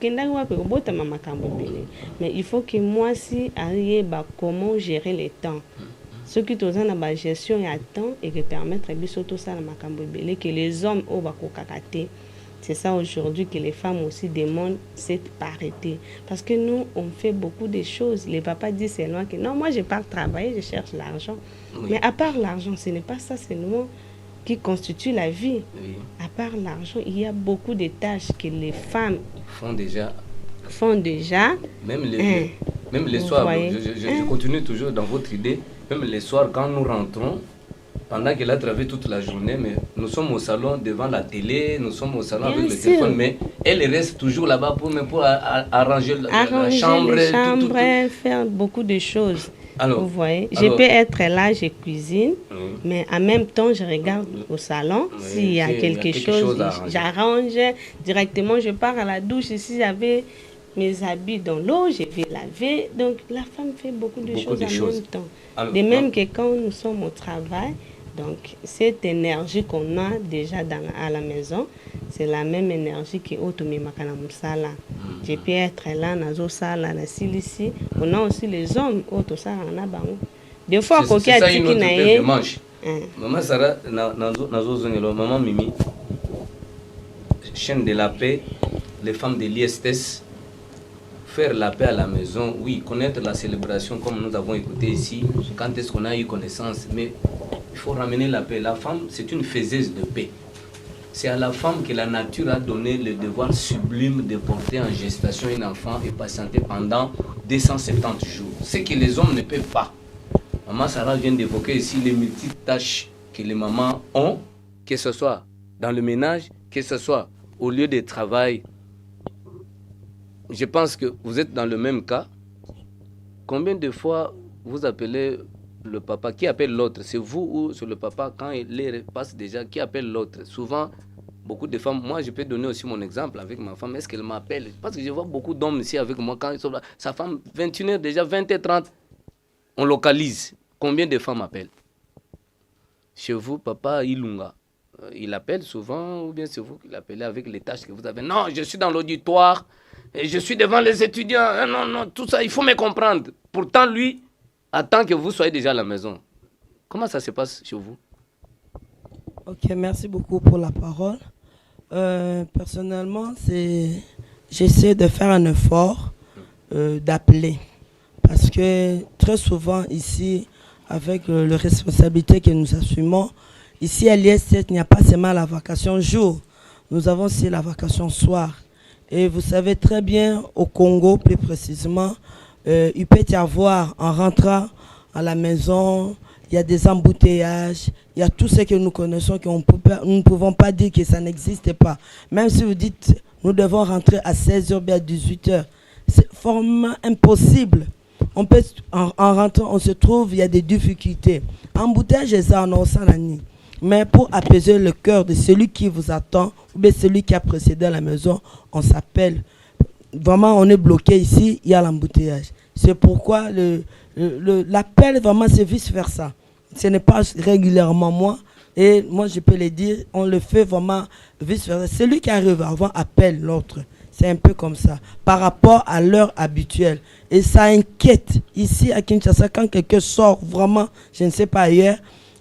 Speaker 3: mais il faut que moi si arrive comment gérer les temps. Ce qui est dans la gestion et à temps et que permettre que les hommes au bakokakate. C'est ça aujourd'hui que les femmes aussi demandent cette parité. Parce que nous, on fait beaucoup de choses. Les papas disent seulement que non, moi je pars travailler, je cherche l'argent. Oui. Mais à part l'argent, ce n'est pas ça seulement qui constitue la vie. Oui. À part l'argent, il y a beaucoup de tâches que les femmes font déjà.
Speaker 1: Même les soirs, je continue toujours dans votre idée, même les soirs quand nous rentrons, pendant qu'elle a travaillé toute la journée, mais nous sommes au salon devant la télé, nous sommes au salon avec le téléphone, mais elle reste toujours là-bas pour arranger la chambre,
Speaker 3: tout. Faire beaucoup de choses. Alors, vous voyez, je peux être là, je cuisine, mais en même temps, je regarde au salon. S'il y a quelque chose, j'arrange directement, je pars à la douche. Si j'avais mes habits dans l'eau, je vais laver. Donc, la femme fait beaucoup de choses en même temps. Alors, de même que quand nous sommes au travail, donc cette énergie qu'on a déjà à la maison, c'est la même énergie que Otomi Makana Musala. Je peux être là, Nazo Sala, na Silisi. On a aussi les hommes, Oto Sala, Nabango. Des fois,
Speaker 1: c'est ça une autre paire de manches. Maman Sarah, Nazo Zongelo, Maman Mimi, chaîne de la paix, les femmes de l'ISTS, faire la paix à la maison, oui, connaître la célébration comme nous avons écouté ici, quand est-ce qu'on a eu connaissance, mais il faut ramener la paix. La femme, c'est une faiseuse de paix. C'est à la femme que la nature a donné le devoir sublime de porter en gestation un enfant et patienter pendant 270 jours. Ce que les hommes ne peuvent pas. Maman Sarah vient d'évoquer ici les multitâches que les mamans ont, que ce soit dans le ménage, que ce soit au lieu de travail. Je pense que vous êtes dans le même cas. Combien de fois vous appelez le papa? Qui appelle l'autre? C'est vous ou c'est le papa quand il passe déjà? Qui appelle l'autre? Souvent, beaucoup de femmes, moi je peux donner aussi mon exemple avec ma femme. Est-ce qu'elle m'appelle? Parce que je vois beaucoup d'hommes ici avec moi. Quand ils sont là, sa femme, 21h déjà, 20h30, on localise. Combien de femmes appellent? Chez vous, papa Ilunga, il appelle souvent ou bien c'est vous qui l'appelez avec les tâches que vous avez? Non, je suis dans l'auditoire. Et je suis devant les étudiants. Non, tout ça, il faut me comprendre. Pourtant, lui attend que vous soyez déjà à la maison. Comment ça se passe chez vous?
Speaker 2: Ok, merci beaucoup pour la parole. Personnellement, j'essaie de faire un effort d'appeler. Parce que très souvent, ici, avec les responsabilités que nous assumons, ici à l'IST, il n'y a pas seulement la vacation jour. Nous avons aussi la vacation soir. Et vous savez très bien, au Congo, plus précisément, il peut y avoir, en rentrant à la maison, il y a des embouteillages, il y a tout ce que nous connaissons, nous ne pouvons pas dire que ça n'existe pas. Même si vous dites, nous devons rentrer à 16h, à 18h, c'est formellement impossible. On peut, en rentrant, on se trouve, il y a des difficultés. Embouteillage, c'est ça, on s'en a ni. Mais pour apaiser le cœur de celui qui vous attend, ou bien celui qui a précédé à la maison, on s'appelle. Vraiment, on est bloqué ici, il y a l'embouteillage. C'est pourquoi l'appel, vraiment, c'est vice-versa. Ce n'est pas régulièrement moi. Et moi, je peux le dire, on le fait vraiment vice-versa. Celui qui arrive avant appelle l'autre. C'est un peu comme ça, par rapport à l'heure habituelle. Et ça inquiète. Ici, à Kinshasa, quand quelqu'un sort vraiment, je ne sais pas ailleurs,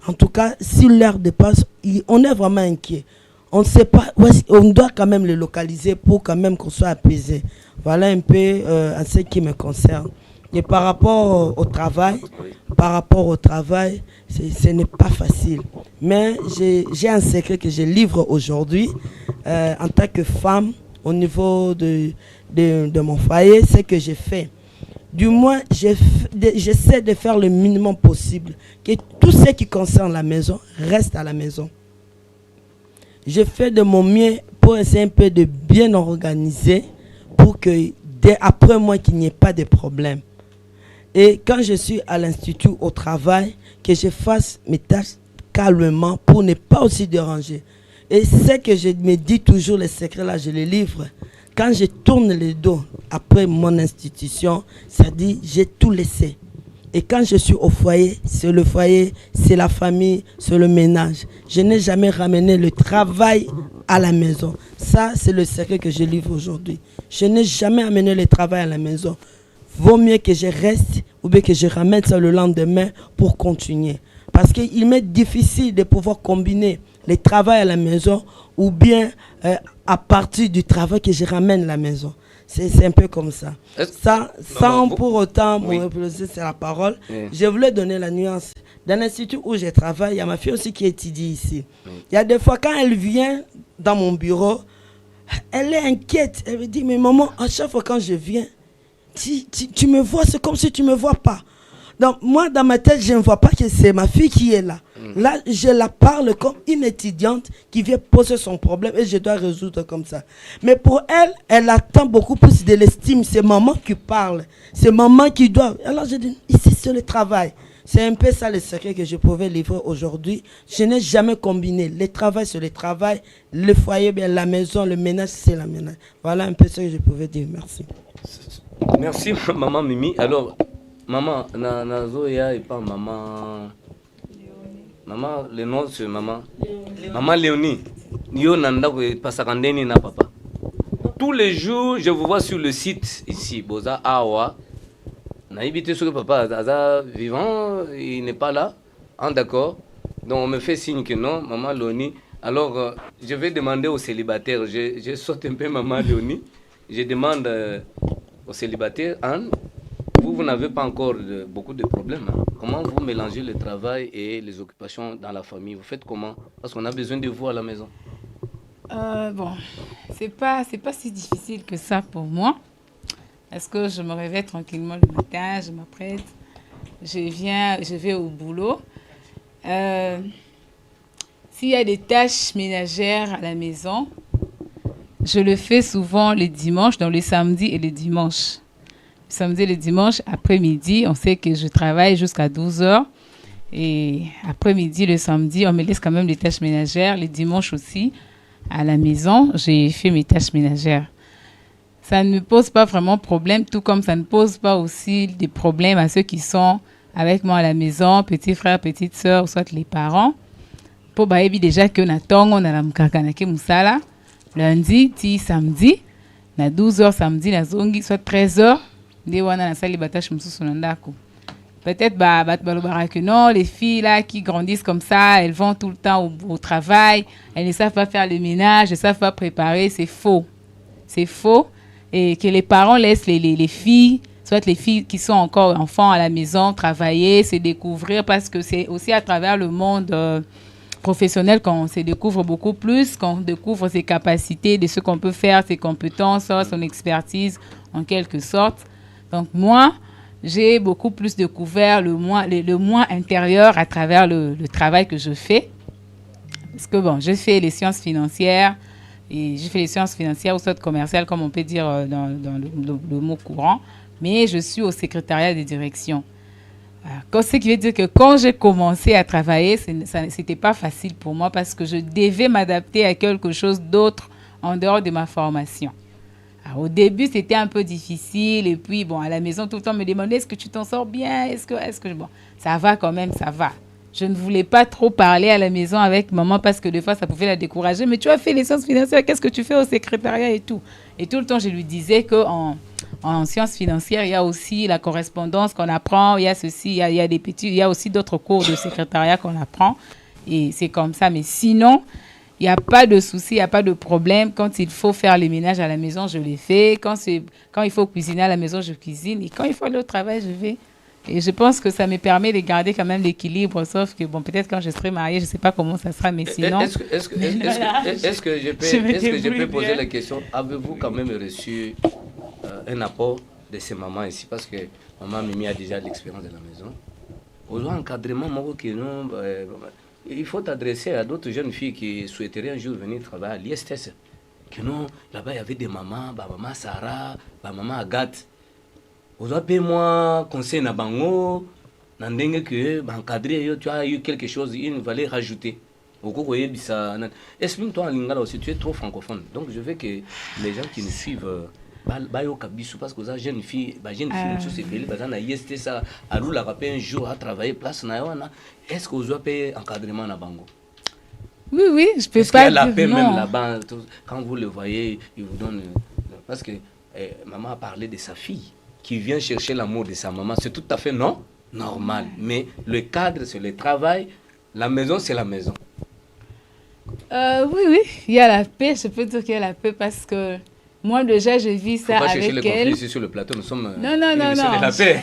Speaker 2: en tout cas, si l'heure dépasse, on est vraiment inquiet. On ne sait pas, on doit quand même le localiser pour quand même qu'on soit apaisé. Voilà un peu à ce qui me concerne. Et par rapport au travail, ce n'est pas facile. Mais j'ai un secret que je livre aujourd'hui en tant que femme au niveau de mon foyer, c'est que j'ai fait. Du moins, j'essaie de faire le minimum possible, que tout ce qui concerne la maison reste à la maison. Je fais de mon mieux pour essayer un peu de bien organiser pour que après moi qu'il n'y ait pas de problème. Et quand je suis à l'institut au travail, que je fasse mes tâches calmement pour ne pas aussi déranger. Et c'est que je me dis toujours, les secrets là, je les livre. Quand je tourne le dos après mon institution, ça dit j'ai tout laissé. Et quand je suis au foyer, c'est le foyer, c'est la famille, c'est le ménage. Je n'ai jamais ramené le travail à la maison. Ça, c'est le secret que je livre aujourd'hui. Je n'ai jamais amené le travail à la maison. Vaut mieux que je reste ou bien que je ramène ça le lendemain pour continuer. Parce qu'il m'est difficile de pouvoir combiner le travail à la maison ou bien à partir du travail que je ramène à la maison. C'est un peu comme ça. Ça sans pour autant me reposer sur la parole, je voulais donner la nuance. Dans l'institut où je travaille, il y a ma fille aussi qui étudie ici. Il y a des fois quand elle vient dans mon bureau, elle est inquiète. Elle me dit, mais maman, à chaque fois quand je viens, tu me vois, c'est comme si tu ne me vois pas. Donc moi, dans ma tête, je ne vois pas que c'est ma fille qui est là. Là, je la parle comme une étudiante qui vient poser son problème et je dois résoudre comme ça. Mais pour elle, elle attend beaucoup plus de l'estime. C'est maman qui parle. C'est maman qui doit. Alors je dis, ici c'est le travail. C'est un peu ça le secret que je pouvais livrer aujourd'hui. Je n'ai jamais combiné. Le travail, c'est le travail. Le foyer, bien la maison, le ménage, c'est la ménage. Voilà un peu ce que je pouvais dire. Merci.
Speaker 1: Merci, maman Mimi. Alors, maman, Nazoya et pas maman. Maman, le nom c'est maman. Maman Léonie. Yo nanda ko pasakandeni na papa. Tous les jours, je vous vois sur le site ici, Boza Awa. Naïbité sur le papa, Aza vivant, il n'est pas là. Ah, d'accord. Donc on me fait signe que non, maman Léonie. Alors, je vais demander aux célibataires. Je saute un peu maman Léonie. Je demande aux célibataires, Anne, vous n'avez pas encore beaucoup de problèmes. Hein? Comment vous mélangez le travail et les occupations dans la famille? Vous faites comment? Parce qu'on a besoin de vous à la maison.
Speaker 5: Bon, c'est pas si difficile que ça pour moi. Parce que je me réveille tranquillement le matin, je m'apprête, je vais au boulot. S'il y a des tâches ménagères à la maison, je le fais souvent les dimanches, donc les samedis et les dimanches. Le samedi et le dimanche, après-midi, on sait que je travaille jusqu'à 12h. Et après-midi, le samedi, on me laisse quand même des tâches ménagères. Les dimanches aussi, à la maison, j'ai fait mes tâches ménagères. Ça ne me pose pas vraiment problème, tout comme ça ne pose pas aussi des problèmes à ceux qui sont avec moi à la maison, petits frères, petites sœurs, ou soit les parents. Pour baïbi déjà que na tongo na lamkakanake musala, lundi, ti samedi, na 12h samedi, na zongi, soit 13h, de wana na sali batache mususu nandako. Peut-être que non, les filles là qui grandissent comme ça, elles vont tout le temps au travail, elles ne savent pas faire le ménage, elles ne savent pas préparer, c'est faux. C'est faux. Et que les parents laissent les filles, soit les filles qui sont encore enfants à la maison, travailler, se découvrir, parce que c'est aussi à travers le monde professionnel qu'on se découvre beaucoup plus, qu'on découvre ses capacités, de ce qu'on peut faire, ses compétences, son expertise en quelque sorte. Donc moi, j'ai beaucoup plus découvert le moi intérieur à travers le travail que je fais. Parce que bon, je fais les sciences financières, et j'ai fait les sciences financières ou soit commerciales, comme on peut dire dans le mot courant, mais je suis au secrétariat de direction. Ce qui veut dire que quand j'ai commencé à travailler, ce n'était pas facile pour moi parce que je devais m'adapter à quelque chose d'autre en dehors de ma formation. Alors, au début, c'était un peu difficile. Et puis, bon, à la maison, tout le temps, me demandait, est-ce que tu t'en sors bien? Est-ce que... Bon, ça va quand même, ça va. Je ne voulais pas trop parler à la maison avec maman parce que des fois, ça pouvait la décourager. Mais tu as fait les sciences financières, qu'est-ce que tu fais au secrétariat et tout? Et tout le temps, je lui disais qu'en sciences financières, il y a aussi la correspondance qu'on apprend. Il y a ceci, il y a des petits... Il y a aussi d'autres cours de secrétariat qu'on apprend. Et c'est comme ça. Mais sinon... Il n'y a pas de souci, il n'y a pas de problème. Quand il faut faire les ménages à la maison, je les fais. Quand il faut cuisiner à la maison, je cuisine. Et quand il faut aller au travail, je vais. Et je pense que ça me permet de garder quand même l'équilibre, sauf que, bon, peut-être quand je serai mariée, je ne sais pas comment ça sera, mais sinon...
Speaker 1: Est-ce que je peux poser la question, avez-vous quand même reçu un apport de ces mamans ici? Parce que maman Mimi a déjà l'expérience de la maison. Aux encadrements, il faut t'adresser à d'autres jeunes filles qui souhaiteraient un jour venir travailler à l'ISTS. Que non, là-bas, il y avait des mamans, maman Sarah, maman Agathe. Vous avez moi conseil na bango, n'andenge que encadré, tu as eu quelque chose, une valeur rajoutée. Explique-toi en lingala aussi, tu es trop francophone. Donc je veux que les gens qui nous suivent, parce que les jeunes filles, un jour à travailler place, est-ce que vous avez un encadrement na bango?
Speaker 5: Oui, je peux
Speaker 1: est-ce
Speaker 5: pas
Speaker 1: qu'il y a la paix
Speaker 5: non.
Speaker 1: même là-bas, quand vous le voyez, il vous donne... Parce que maman a parlé de sa fille qui vient chercher l'amour de sa maman, c'est tout à fait normal. Mais le cadre, c'est le travail, la maison, c'est la maison.
Speaker 5: Oui, il y a la paix, je peux dire qu'il y a la paix parce que moi déjà, je vis ça avec elle.
Speaker 1: Faut pas chercher le conflit ici sur le plateau, nous sommes
Speaker 5: non.
Speaker 1: de la paix.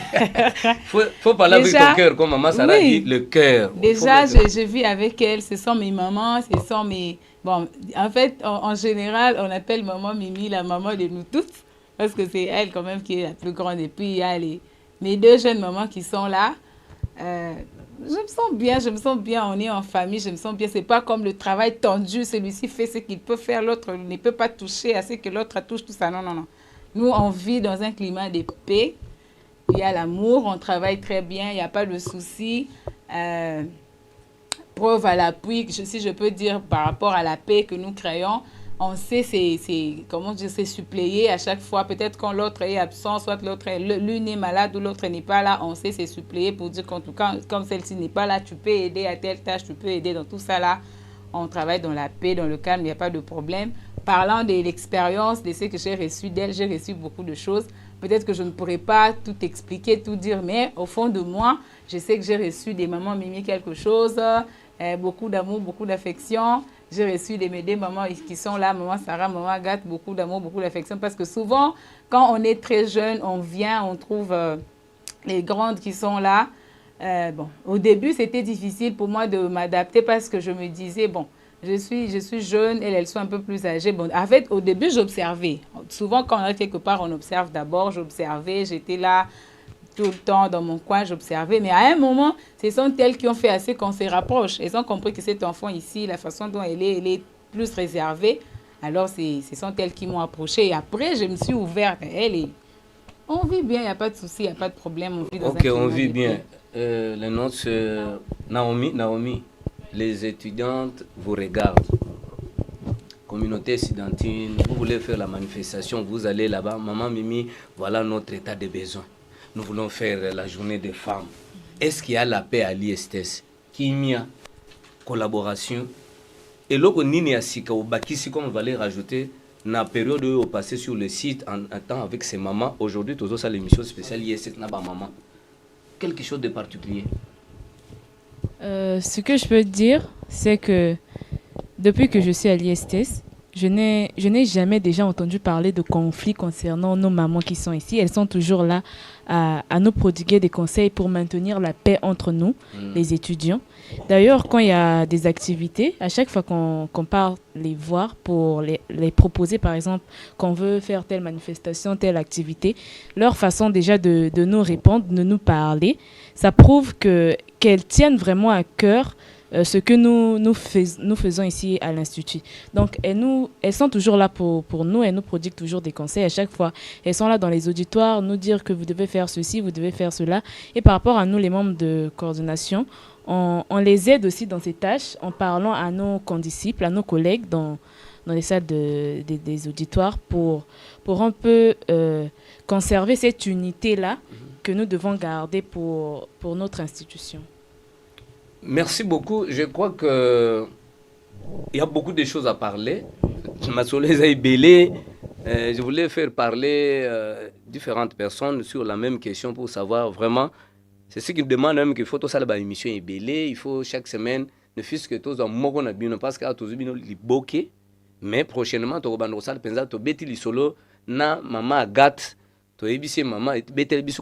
Speaker 1: faut parler déjà, avec ton cœur, comme maman Sarah dit, le cœur.
Speaker 5: Déjà, je vis avec elle, ce sont mes mamans, ce sont mes... Bon, en fait, en général, on appelle maman Mimi la maman de nous toutes. Parce que c'est elle quand même qui est la plus grande. Et puis il y a mes deux jeunes mamans qui sont là. Je me sens bien, on est en famille, je me sens bien. C'est pas comme le travail tendu, celui-ci fait ce qu'il peut faire, l'autre ne peut pas toucher à ce que l'autre touche, tout ça. Non. Nous, on vit dans un climat de paix. Il y a l'amour, on travaille très bien, il n'y a pas de soucis. Preuve à l'appui, si je peux dire, par rapport à la paix que nous créons, on sait c'est suppléer à chaque fois. Peut-être quand l'autre est absent, soit l'une est malade ou l'autre n'est pas là, on sait c'est suppléer pour dire qu'en tout cas, comme celle-ci n'est pas là, tu peux aider à telle tâche, tu peux aider dans tout ça là. On travaille dans la paix, dans le calme, il n'y a pas de problème. Parlant de l'expérience, de ce que j'ai reçu d'elle, j'ai reçu beaucoup de choses. Peut-être que je ne pourrais pas tout expliquer, tout dire, mais au fond de moi, je sais que j'ai reçu des mamans Mimi quelque chose, beaucoup d'amour, beaucoup d'affection. J'ai reçu des mamans qui sont là, maman Sarah, maman Agathe, beaucoup d'amour, beaucoup d'affection. Parce que souvent, quand on est très jeune, on vient, on trouve les grandes qui sont là. Au début, c'était difficile pour moi de m'adapter parce que je me disais, bon, je suis jeune, elles sont un peu plus âgées. Bon, en fait, au début, j'observais. Souvent, quand on est quelque part, on observe d'abord. J'observais, j'étais là tout le temps dans mon coin, j'observais. Mais à un moment, ce sont elles qui ont fait assez qu'on se rapproche. Elles ont compris que cet enfant ici, la façon dont elle est plus réservée. Alors, ce sont elles qui m'ont approchée. Et après, je me suis ouverte. On vit bien, il n'y a pas de souci, il n'y a pas de problème. On vit dans
Speaker 1: on vit bien. Le nom, c'est Naomi. Les étudiantes vous regardent. Communauté estudiantine, vous voulez faire la manifestation, vous allez là-bas. Maman Mimi, voilà notre état de besoin. Nous voulons faire la journée des femmes. Est-ce qu'il y a la paix à l'ISTS? Qu'il y a collaboration? Et là, comme on va les rajouter, dans la période où on passait sur le site en temps avec ses mamans, aujourd'hui, tout ça, l'émission spéciale ISTS n'a pas maman. Quelque chose de particulier.
Speaker 6: Ce que je peux dire, c'est que depuis que je suis à l'ISTS, je n'ai jamais déjà entendu parler de conflits concernant nos mamans qui sont ici. Elles sont toujours là à nous prodiguer des conseils pour maintenir la paix entre nous, les étudiants. D'ailleurs, quand il y a des activités, à chaque fois qu'on part les voir pour les proposer, par exemple, qu'on veut faire telle manifestation, telle activité, leur façon déjà de nous répondre, de nous parler, ça prouve qu'elles tiennent vraiment à cœur ce que nous faisons ici à l'Institut. Donc, elles sont toujours là pour nous, elles nous prodiguent toujours des conseils à chaque fois. Elles sont là dans les auditoires, nous dire que vous devez faire ceci, vous devez faire cela. Et par rapport à nous, les membres de coordination, on les aide aussi dans ces tâches en parlant à nos condisciples, à nos collègues dans les salles des auditoires pour un peu conserver cette unité-là que nous devons garder pour notre institution.
Speaker 1: Merci beaucoup. Je crois qu'il y a beaucoup de choses à parler. Je voulais faire parler différentes personnes sur la même question pour savoir vraiment. C'est ce qui demande même qu'il faut tout ça la émission est belé. Il faut chaque semaine ne fût-ce que tous en mogon abino parce que tous bino li mais prochainement to bando sal penza to beti li solo na mama Agathe maman,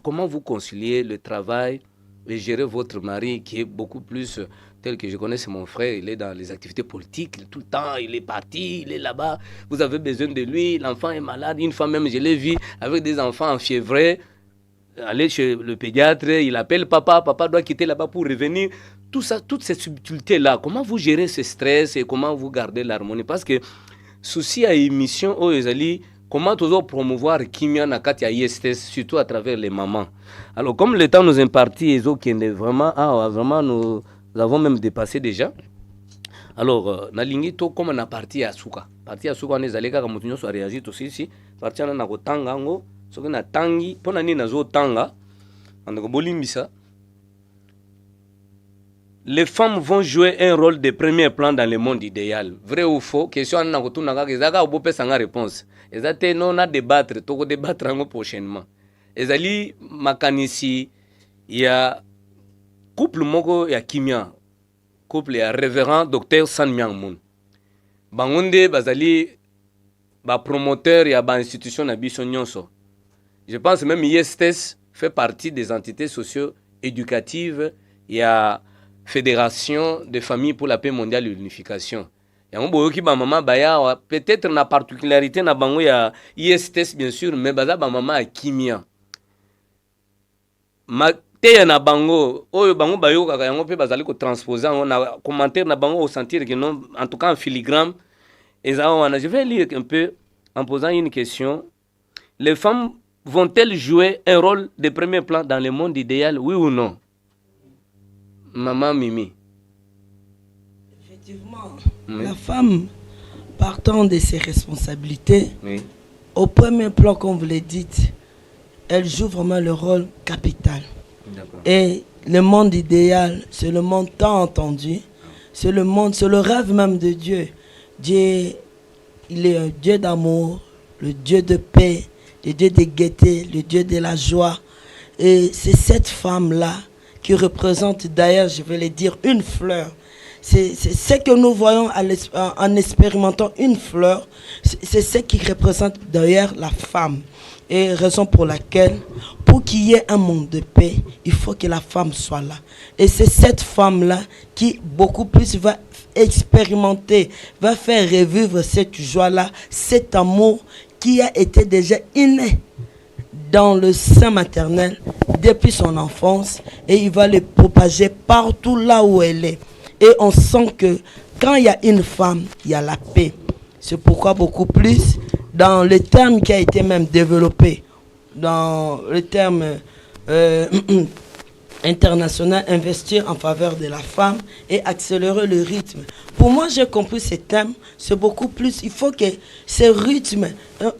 Speaker 1: comment vous conciliez le travail et gérer votre mari qui est beaucoup plus tel que je connais, c'est mon frère, il est dans les activités politiques, tout le temps, il est parti, il est là-bas, vous avez besoin de lui, l'enfant est malade, une fois même je l'ai vu avec des enfants enfiévrés, aller chez le pédiatre, il appelle papa doit quitter là-bas pour revenir, tout ça, toutes ces subtilités-là, comment vous gérez ce stress et comment vous gardez l'harmonie? Parce que souci à émission, comment toujours promouvoir Kimia Nakati à ISTS, surtout à travers les mamans. Alors, comme le temps nous impartit, vraiment, nous avons même dépassé déjà. Alors, nalingi to comme na parti à Souka. Parti à Souka, on est allé quand on a réagi aussi ici. Parti à Nakotanga, ce qu'on a tangi, pour nani nazo tanga, on a bolimbisa. Les femmes vont jouer un rôle de premier plan dans le monde idéal. Vrai ou faux? Question à Nakotuna, Ezaka Obope Sanga réponse. Ezate non à débattre, toko débattre prochainement. Ezali makanisi, il y a couple moko ya Kimia, couple ya révérend docteur San Myang Moon. Bangonde bazali ba promoteur ya ba institution na biso nyonso. Je pense même ISTS fait partie des entités socio-éducatives. Il y a Fédération des familles pour la paix mondiale et l'unification. Peut-être na particularité na bango ya ISTS bien sûr, mais baza ba mama a Kimia. Te na bango oyo bango bayoka ka yango pe bazali ko transposer na commentaire na bango au sentir que non, en tout cas en filigrane. Et ça, je vais lire un peu en posant une question. Les femmes vont-elles jouer un rôle de premier plan dans le monde idéal, oui ou non? Maman Mimi.
Speaker 2: Effectivement, la femme, partant de ses responsabilités, au premier plan, comme vous l'avez dit, elle joue vraiment le rôle capital. Et le monde idéal, c'est le monde tant entendu, c'est le monde, c'est le rêve même de Dieu. Dieu, il est un Dieu d'amour, le Dieu de paix, le Dieu de gaieté, le Dieu de la joie. Et c'est cette femme-là qui représente d'ailleurs, je vais le dire, une fleur. C'est ce que nous voyons en expérimentant une fleur, c'est ce qui représente d'ailleurs la femme. Et raison pour laquelle, pour qu'il y ait un monde de paix, il faut que la femme soit là. Et c'est cette femme-là qui beaucoup plus va expérimenter, va faire revivre cette joie-là, cet amour qui a été déjà inné dans le sein maternel depuis son enfance, et il va le propager partout là où elle est. Et on sent que quand il y a une femme, il y a la paix. C'est pourquoi beaucoup plus, dans le terme qui a été même développé, dans le terme international, investir en faveur de la femme et accélérer le rythme. Pour moi, j'ai compris ce thème, c'est beaucoup plus, il faut que ce rythme,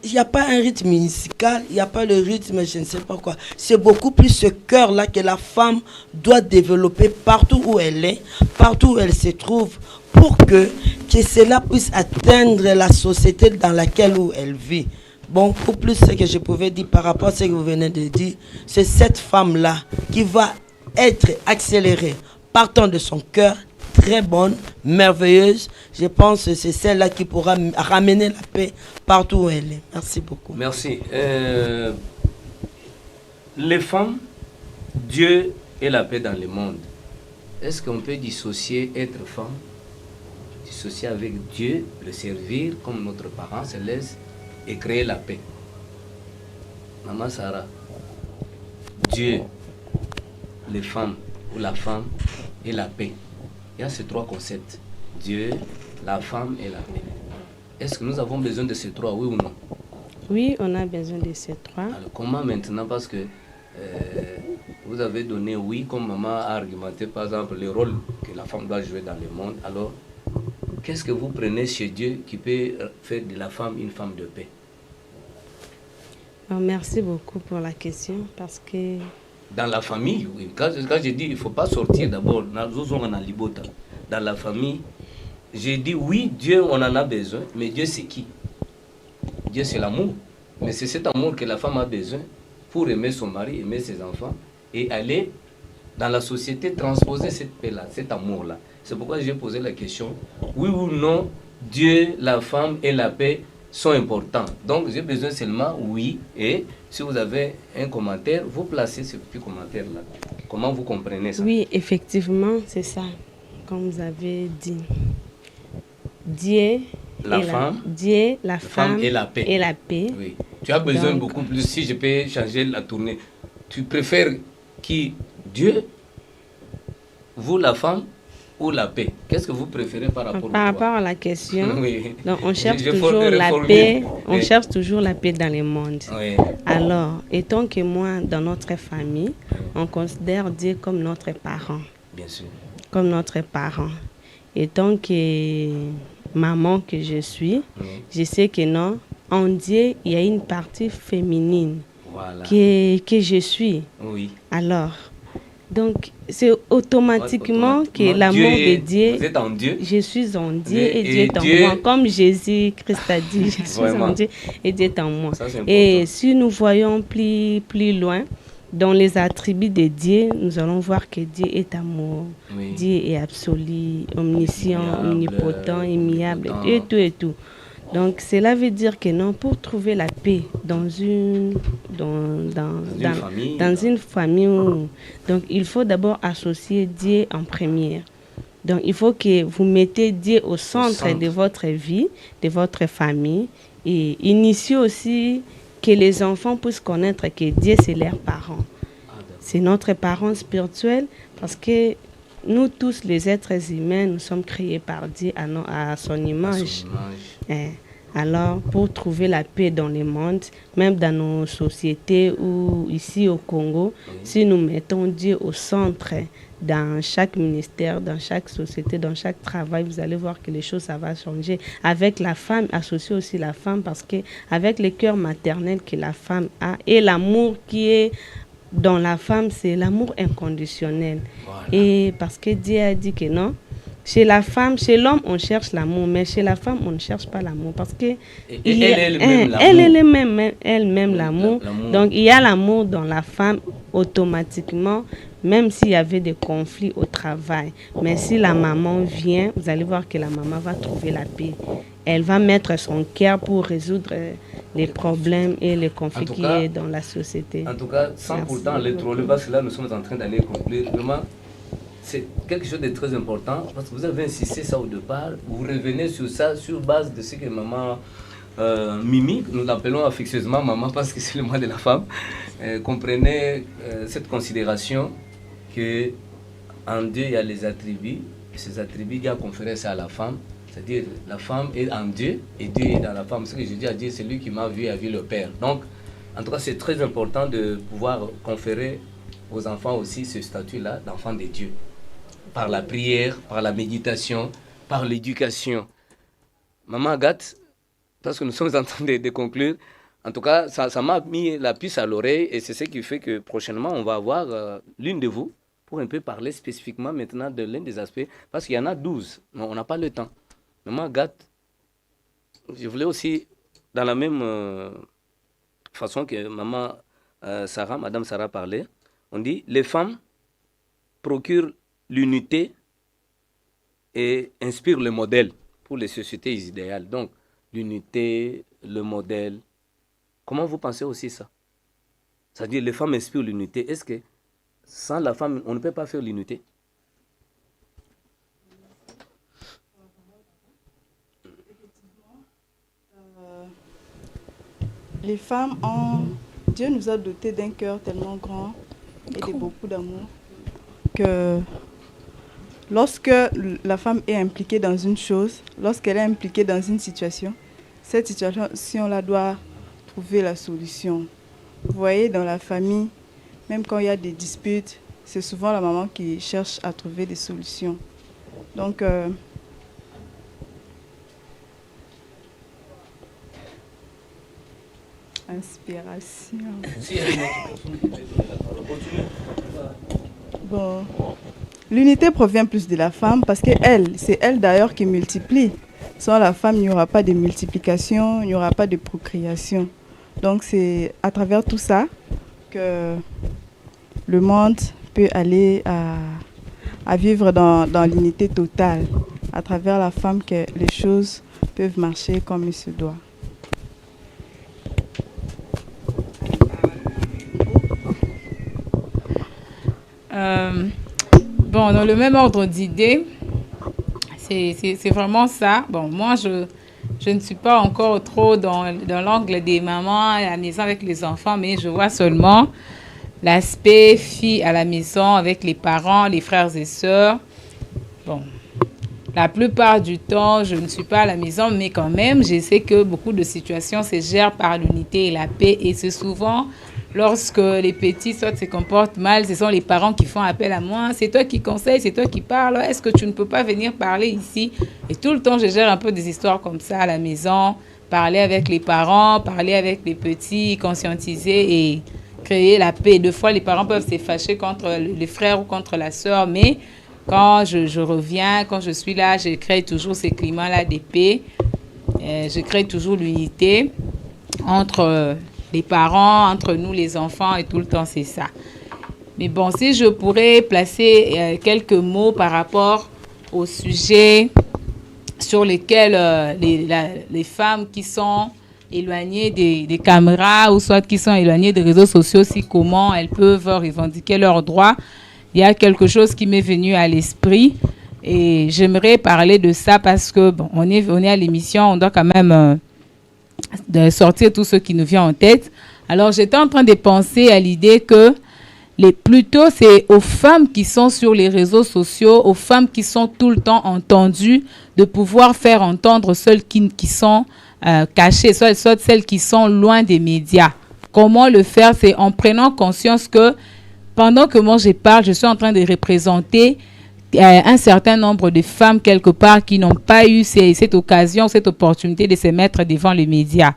Speaker 2: il n'y a pas un rythme musical, il n'y a pas le rythme, je ne sais pas quoi. C'est beaucoup plus ce cœur-là que la femme doit développer partout où elle est, partout où elle se trouve, pour que cela puisse atteindre la société dans laquelle où elle vit. Bon, pour plus ce que je pouvais dire par rapport à ce que vous venez de dire, c'est cette femme-là qui va être accélérée partant de son cœur, très bonne, merveilleuse. Je pense que c'est celle-là qui pourra ramener la paix partout où elle est. Merci beaucoup.
Speaker 1: Merci. Les femmes, Dieu et la paix dans le monde. Est-ce qu'on peut dissocier être femme, dissocier avec Dieu, le servir comme notre parent céleste et créer la paix? Maman Sarah, Dieu, les femmes ou la femme et la paix. Il y a ces trois concepts. Dieu, la femme et la paix. Est-ce que nous avons besoin de ces trois, oui ou non?
Speaker 3: Oui, on a besoin de ces trois.
Speaker 1: Alors comment maintenant? Parce que vous avez donné oui, comme maman a argumenté par exemple le rôle que la femme doit jouer dans le monde. Alors, qu'est-ce que vous prenez chez Dieu qui peut faire de la femme une femme de paix?
Speaker 3: Merci beaucoup pour la question parce que...
Speaker 1: Dans la famille, oui. Quand je dis il ne faut pas sortir d'abord, dans la famille, j'ai dit oui, Dieu on en a besoin, mais Dieu c'est qui? Dieu c'est l'amour. Mais c'est cet amour que la femme a besoin pour aimer son mari, aimer ses enfants et aller dans la société transposer cette paix-là, cet amour-là. C'est pourquoi j'ai posé la question, oui ou non, Dieu, la femme et la paix sont importants. Donc j'ai besoin seulement oui, et Si vous avez un commentaire, vous placez ce petit commentaire-là. Comment vous comprenez ça?
Speaker 3: Oui, effectivement, c'est ça. Comme vous avez dit. Dieu,
Speaker 1: la femme et la paix.
Speaker 3: Et la paix.
Speaker 1: Oui. Tu as besoin beaucoup plus. Si je peux changer la tournée, tu préfères qui? Dieu, vous la femme ou la paix? Qu'est-ce que vous préférez par rapport
Speaker 3: à la question?
Speaker 1: Oui.
Speaker 3: Donc on cherche toujours la paix. On cherche toujours la paix dans le monde.
Speaker 1: Oui.
Speaker 3: Alors, étant que moi, dans notre famille, on considère Dieu comme notre parent.
Speaker 1: Bien sûr.
Speaker 3: Comme notre parent. Étant que maman que je suis, je sais que non, en Dieu, il y a une partie féminine que je suis.
Speaker 1: Oui.
Speaker 3: Alors, donc, c'est automatiquement que l'amour de Dieu,
Speaker 1: vous êtes en Dieu.
Speaker 3: Je suis en Dieu et Dieu est en moi. Comme Jésus-Christ a dit, je suis en Dieu et Dieu est en moi.
Speaker 1: Ça,
Speaker 3: et si nous voyons plus loin, dans les attributs de Dieu, nous allons voir que Dieu est amour. Oui. Dieu est absolu, omniscient, omnipotent, immuable, et tout. Donc, cela veut dire que non, pour trouver la paix dans une famille, donc il faut d'abord associer Dieu en première. Donc, il faut que vous mettez Dieu au centre de votre vie, de votre famille, et initier aussi que les enfants puissent connaître que Dieu, c'est leur parent. C'est notre parent spirituel parce que nous tous, les êtres humains, nous sommes créés par Dieu à son image. Alors, pour trouver la paix dans le monde, même dans nos sociétés ou ici au Congo, si nous mettons Dieu au centre dans chaque ministère, dans chaque société, dans chaque travail, vous allez voir que les choses, ça va changer. Avec la femme, associer aussi la femme parce que avec le cœur maternel que la femme a et l'amour qui est dans la femme, c'est l'amour inconditionnel. Voilà. Et parce que Dieu a dit que non, chez la femme, chez l'homme, on cherche l'amour, mais chez la femme, on ne cherche pas l'amour. Parce que elle-même l'amour. Donc, il y a l'amour dans la femme automatiquement, même s'il y avait des conflits au travail. Mais si la maman vient, vous allez voir que la maman va trouver la paix. Elle va mettre son cœur pour résoudre les problèmes et les conflits qui sont dans la société.
Speaker 1: En tout cas, sans pourtant aller trop loin, parce que là, nous sommes en train d'aller conclure. Vraiment, c'est quelque chose de très important, parce que vous avez insisté ça au départ. Vous revenez sur ça, sur base de ce que maman Mimi, nous l'appelons affectueusement maman, parce que c'est le mois de la femme, comprenez cette considération qu'en Dieu, il y a les attributs, et ces attributs, il y a conféré ça à la femme. C'est-à-dire, la femme est en Dieu et Dieu est dans la femme. Ce que je dis à Dieu, c'est lui qui m'a vu, a vu le Père. Donc, en tout cas, c'est très important de pouvoir conférer aux enfants aussi ce statut-là d'enfant de Dieu. Par la prière, par la méditation, par l'éducation. Maman Agathe, parce que nous sommes en train de conclure, en tout cas, ça m'a mis la puce à l'oreille et c'est ce qui fait que prochainement, on va avoir l'une de vous pour un peu parler spécifiquement maintenant de l'un des aspects, parce qu'il y en a 12, mais on n'a pas le temps. Maman Agathe, je voulais aussi, dans la même façon que maman Sarah, madame Sarah parlait, on dit les femmes procurent l'unité et inspirent le modèle pour les sociétés idéales. Donc, l'unité, le modèle. Comment vous pensez aussi ça? C'est-à-dire les femmes inspirent l'unité. Est-ce que sans la femme, on ne peut pas faire l'unité?
Speaker 4: Les femmes Dieu nous a dotés d'un cœur tellement grand et de beaucoup d'amour que lorsque la femme est impliquée dans une chose, lorsqu'elle est impliquée dans une situation, cette situation-là doit trouver la solution. Vous voyez, dans la famille, même quand il y a des disputes, c'est souvent la maman qui cherche à trouver des solutions. Donc, inspiration. Bon, l'unité provient plus de la femme parce que c'est elle d'ailleurs qui multiplie. Sans la femme, il n'y aura pas de multiplication, il n'y aura pas de procréation. Donc c'est à travers tout ça que le monde peut aller à vivre dans l'unité totale. À travers la femme que les choses peuvent marcher comme il se doit.
Speaker 5: Bon, dans le même ordre d'idée, c'est vraiment ça. Bon, moi, je ne suis pas encore trop dans l'angle des mamans à la maison avec les enfants, mais je vois seulement l'aspect fille à la maison avec les parents, les frères et sœurs. Bon, la plupart du temps, je ne suis pas à la maison, mais quand même, je sais que beaucoup de situations se gèrent par l'unité et la paix. Et c'est souvent, lorsque les petits soit se comportent mal, ce sont les parents qui font appel à moi. C'est toi qui conseilles, c'est toi qui parles. Est-ce que tu ne peux pas venir parler ici? Et tout le temps, je gère un peu des histoires comme ça à la maison. Parler avec les parents, parler avec les petits, conscientiser et créer la paix. Deux fois, les parents peuvent se fâcher contre les frères ou contre la sœur, mais quand je reviens, quand je suis là, je crée toujours ces climats-là de paix. Je crée toujours l'unité entre les parents, entre nous les enfants, et tout le temps, c'est ça. Mais bon, si je pourrais placer quelques mots par rapport au sujet sur lesquels les femmes qui sont éloignées des caméras ou soit qui sont éloignées des réseaux sociaux, si comment elles peuvent revendiquer leurs droits, il y a quelque chose qui m'est venu à l'esprit et j'aimerais parler de ça parce que bon, on est à l'émission, on doit quand même de sortir tout ce qui nous vient en tête. Alors, j'étais en train de penser à l'idée que plutôt c'est aux femmes qui sont sur les réseaux sociaux, aux femmes qui sont tout le temps entendues, de pouvoir faire entendre celles qui sont cachées, soit celles qui sont loin des médias. Comment le faire? C'est en prenant conscience que pendant que moi je parle, je suis en train de représenter un certain nombre de femmes quelque part qui n'ont pas eu cette occasion, cette opportunité de se mettre devant les médias.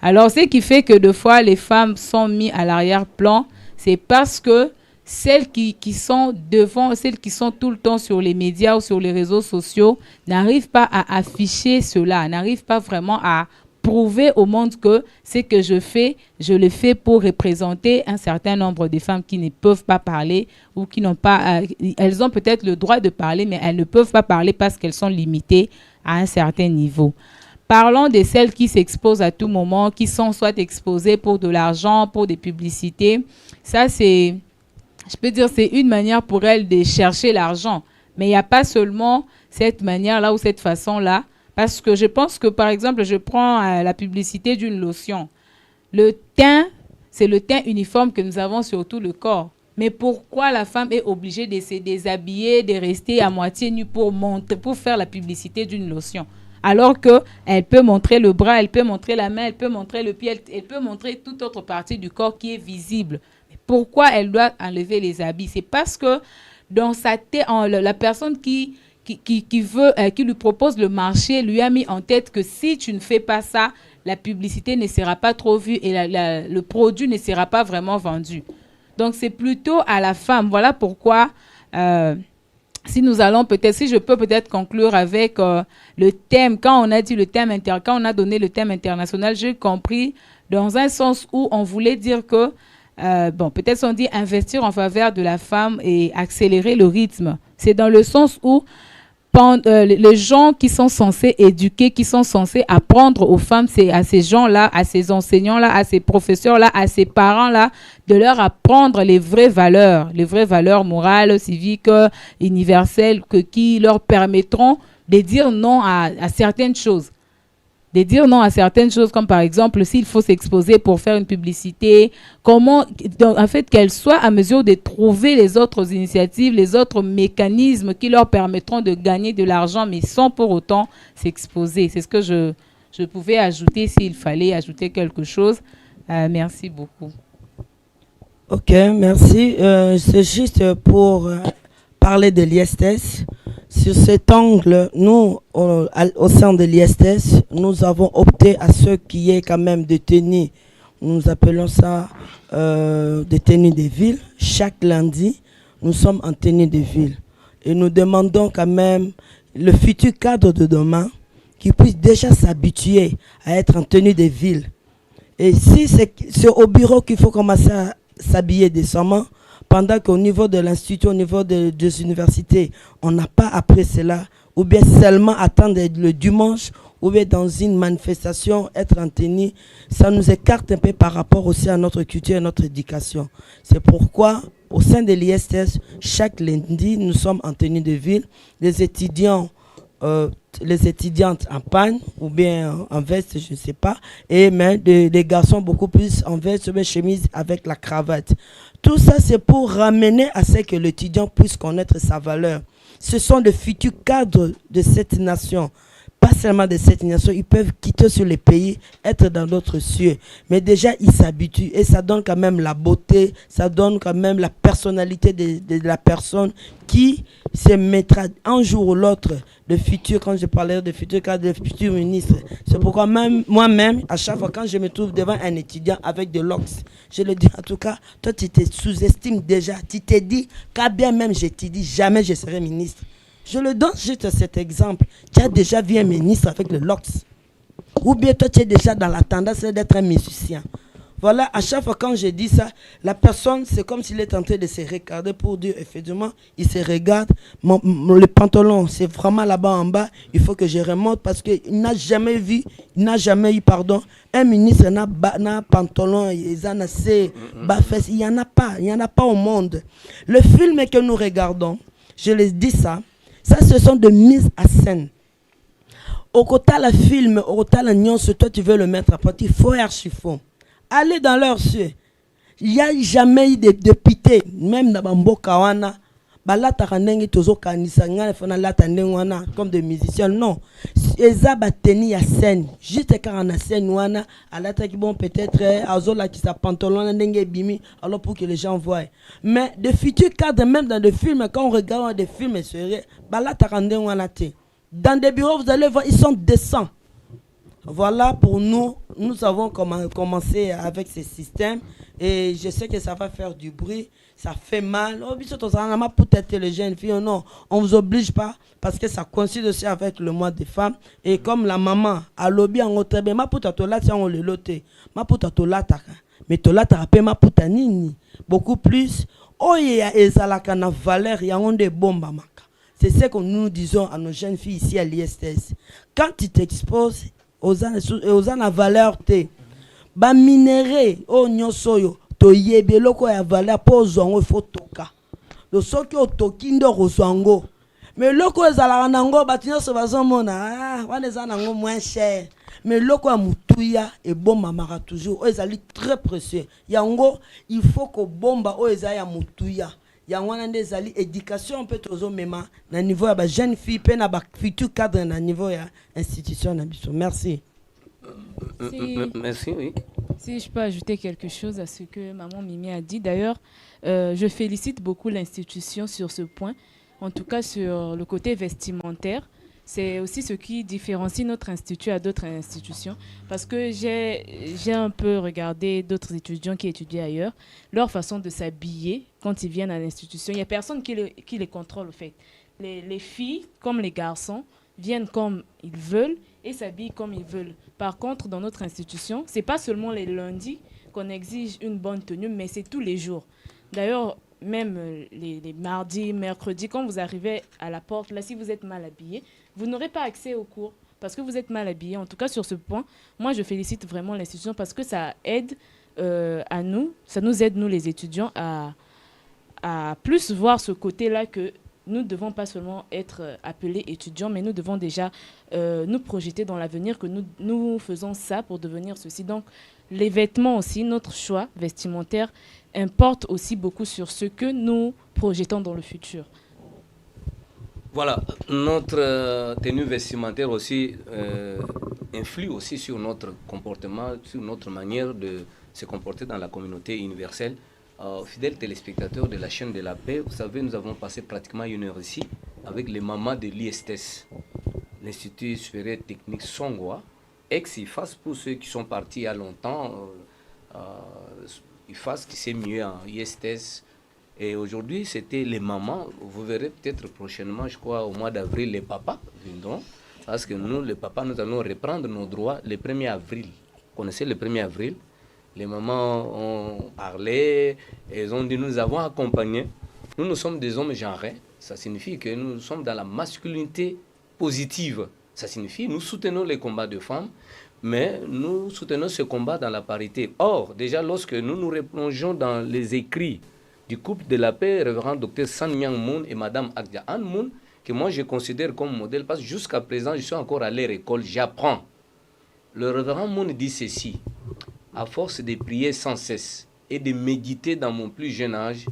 Speaker 5: Alors, ce qui fait que des fois, les femmes sont mises à l'arrière-plan, c'est parce que celles qui sont devant, celles qui sont tout le temps sur les médias ou sur les réseaux sociaux, n'arrivent pas à afficher cela, n'arrivent pas vraiment à prouver au monde que ce que je fais, je le fais pour représenter un certain nombre de femmes qui ne peuvent pas parler ou qui n'ont pas... elles ont peut-être le droit de parler, mais elles ne peuvent pas parler parce qu'elles sont limitées à un certain niveau. Parlons de celles qui s'exposent à tout moment, qui sont soit exposées pour de l'argent, pour des publicités. Ça, c'est... Je peux dire c'est une manière pour elles de chercher l'argent. Mais il n'y a pas seulement cette manière-là ou cette façon-là. Parce que je pense que, par exemple, je prends la publicité d'une lotion. Le teint, c'est le teint uniforme que nous avons sur tout le corps. Mais pourquoi la femme est obligée de se déshabiller, de rester à moitié nue pour faire la publicité d'une lotion? Alors qu'elle peut montrer le bras, elle peut montrer la main, elle peut montrer le pied, elle peut montrer toute autre partie du corps qui est visible. Mais pourquoi elle doit enlever les habits? C'est parce que dans sa tête, la personne qui lui propose le marché lui a mis en tête que si tu ne fais pas ça, la publicité ne sera pas trop vue et le produit ne sera pas vraiment vendu. Donc, c'est plutôt à la femme. Voilà pourquoi, si je peux peut-être conclure avec le thème, quand on a donné le thème international, j'ai compris dans un sens où on voulait dire que, peut-être on dit investir en faveur de la femme et accélérer le rythme. C'est dans le sens où les gens qui sont censés éduquer, qui sont censés apprendre aux femmes, c'est à ces gens-là, à ces enseignants-là, à ces professeurs-là, à ces parents-là, de leur apprendre les vraies valeurs morales, civiques, universelles, qui leur permettront de dire non à certaines choses. De dire non à certaines choses, comme par exemple, s'il faut s'exposer pour faire une publicité, qu'elles soient à mesure de trouver les autres initiatives, les autres mécanismes qui leur permettront de gagner de l'argent, mais sans pour autant s'exposer. C'est ce que je pouvais ajouter s'il fallait ajouter quelque chose. Merci beaucoup.
Speaker 2: Ok, merci. C'est juste pour parler de l'ISTS. Sur cet angle, nous, au sein de l'ISTS, nous avons opté à ce qui est quand même des tenues, nous appelons ça des tenues de ville. Chaque lundi, nous sommes en tenue de ville. Et nous demandons quand même le futur cadre de demain qui puisse déjà s'habituer à être en tenue de ville. Et si c'est au bureau qu'il faut commencer à s'habiller décemment, pendant qu'au niveau de l'institut, au niveau des universités, on n'a pas appris cela, ou bien seulement attendre le dimanche, ou bien dans une manifestation, être en tenue, ça nous écarte un peu par rapport aussi à notre culture et notre éducation. C'est pourquoi Au sein de l'ISTS, chaque lundi, nous sommes en tenue de ville. Les étudiantes en panne ou bien en veste, je ne sais pas. Et mais les garçons beaucoup plus en veste, mais chemise avec la cravate. Tout ça, c'est pour ramener à ce que l'étudiant puisse connaître sa valeur. Ce sont de futurs cadres de cette nation. Pas seulement de cette nation, ils peuvent quitter sur les pays, être dans d'autres cieux. Mais déjà, ils s'habituent et ça donne quand même la beauté, ça donne quand même la personnalité de la personne qui se mettra un jour ou l'autre de futur, quand je parlais de futur cadre, de futur ministre. C'est pourquoi même moi-même, à chaque fois quand je me trouve devant un étudiant avec de locks, je le dis en tout cas, toi tu te sous-estimes déjà, tu t'es dit, quand bien même je t'ai dit, jamais je serai ministre. Je le donne juste cet exemple. Tu as déjà vu un ministre avec le locks. Ou bien toi, tu es déjà dans la tendance d'être un musicien. Voilà, à chaque fois quand je dis ça, la personne, c'est comme s'il est en train de se regarder pour dire, effectivement, il se regarde. Le pantalon, c'est vraiment là-bas en bas. Il faut que je remonte parce qu'il n'a jamais vu, il n'a jamais eu, pardon, un ministre n'a pantalon, il en a assez bas fesses. Il n'y en a pas, il n'y en a pas au monde. Le film que nous regardons, je les dis ça, ça, ce sont des mises à scène. Au côté le film, au côté la nuance, toi tu veux le mettre à partir, il faut archifon. Allez dans leur cieux. Il n'y a jamais eu de député, même dans Mboka wana, balata kanengi tozo kanisa ngana fana lata wana comme des musiciens, non. Eza bateni ya scène, juste quand on a scène wana, alata qui bon peut-être azola qui sa pantalon ndenge bimi, alors pour que les gens voient. Mais de futurs cadres, même dans des films, quand on regarde des films sérieux, balata kanengi wana te. Dans des bureaux, vous allez voir, ils sont décents. Voilà pour nous, nous avons commencé avec ce système et je sais que ça va faire du bruit, ça fait mal. Oh, peut-être les jeunes filles, non, on ne vous oblige pas parce que ça coïncide aussi avec le mois des femmes. Et comme la maman a lobby en autre, ma puta tola tiens on le loté, ma puta tola taka, mais tola taka ma puta nini, beaucoup plus. Oh ya ezalaka na valeur ya onde bomba maka. C'est ce que nous disons à nos jeunes filles ici à l'ISTS. Quand tu t'exposes aux ana valeur te ba minéré o nyosoyo to yebe loko ya valeur po zongo faut toka lo soki o tokindo rozango mais loko ezala nango batinyo bazomona wana ezana ngo moins cher mais loko ya mutuya e bomba mara toujours o ezali très précieux yango il faut que bomba o ezaya mutuya yangwana ndezali éducation peut tozo mema na niveau ya ba jeune fille pe na ba futur cadre na niveau ya institution na biso. Merci.
Speaker 1: Merci, oui.
Speaker 6: Si je peux ajouter quelque chose à ce que maman Mimi a dit. D'ailleurs, je félicite beaucoup l'institution sur ce point, en tout cas sur le côté vestimentaire. C'est aussi ce qui différencie notre institut à d'autres institutions. Parce que j'ai un peu regardé d'autres étudiants qui étudient ailleurs, leur façon de s'habiller quand ils viennent à l'institution. Il n'y a personne qui les contrôle, au fait. Les filles, comme les garçons, viennent comme ils veulent et s'habillent comme ils veulent. Par contre, dans notre institution, ce n'est pas seulement les lundis qu'on exige une bonne tenue, mais c'est tous les jours. D'ailleurs, même les mardis, mercredis, quand vous arrivez à la porte, là, si vous êtes mal habillé, vous n'aurez pas accès aux cours parce que vous êtes mal habillé. En tout cas, sur ce point, moi, je félicite vraiment l'institution parce que ça aide à nous, ça nous aide, nous, les étudiants, à plus voir ce côté-là que nous ne devons pas seulement être appelés étudiants, mais nous devons déjà nous projeter dans l'avenir, que nous faisons ça pour devenir ceci. Donc, les vêtements aussi, notre choix vestimentaire importe aussi beaucoup sur ce que nous projetons dans le futur.
Speaker 1: Voilà, notre tenue vestimentaire aussi influe aussi sur notre comportement, sur notre manière de se comporter dans la communauté universelle. Fidèles téléspectateurs de la chaîne de la paix, vous savez, nous avons passé pratiquement 1 heure ici avec les mamans de l'ISTS, l'Institut supérieur technique Songwa, ex-IFAS pour ceux qui sont partis il y a longtemps, IFAS qui s'est mieux en ISTS. Et aujourd'hui, c'était les mamans. Vous verrez peut-être prochainement, je crois, au mois d'avril, les papas viendront. Parce que nous, les papas, nous allons reprendre nos droits le 1er avril. Vous connaissez le 1er avril? Les mamans ont parlé, elles ont dit nous avons accompagné. Nous sommes des hommes genrés. Ça signifie que nous sommes dans la masculinité positive. Ça signifie que nous soutenons les combats de femmes, mais nous soutenons ce combat dans la parité. Or, déjà lorsque nous nous replongeons dans les écrits du couple de la paix, révérend Dr San Myang Moon et Madame Agdia Ann Moon, que moi je considère comme modèle, parce que jusqu'à présent, je suis encore à leur école, j'apprends. Le révérend Moon dit ceci: à force de prier sans cesse et de méditer dans mon plus jeune âge,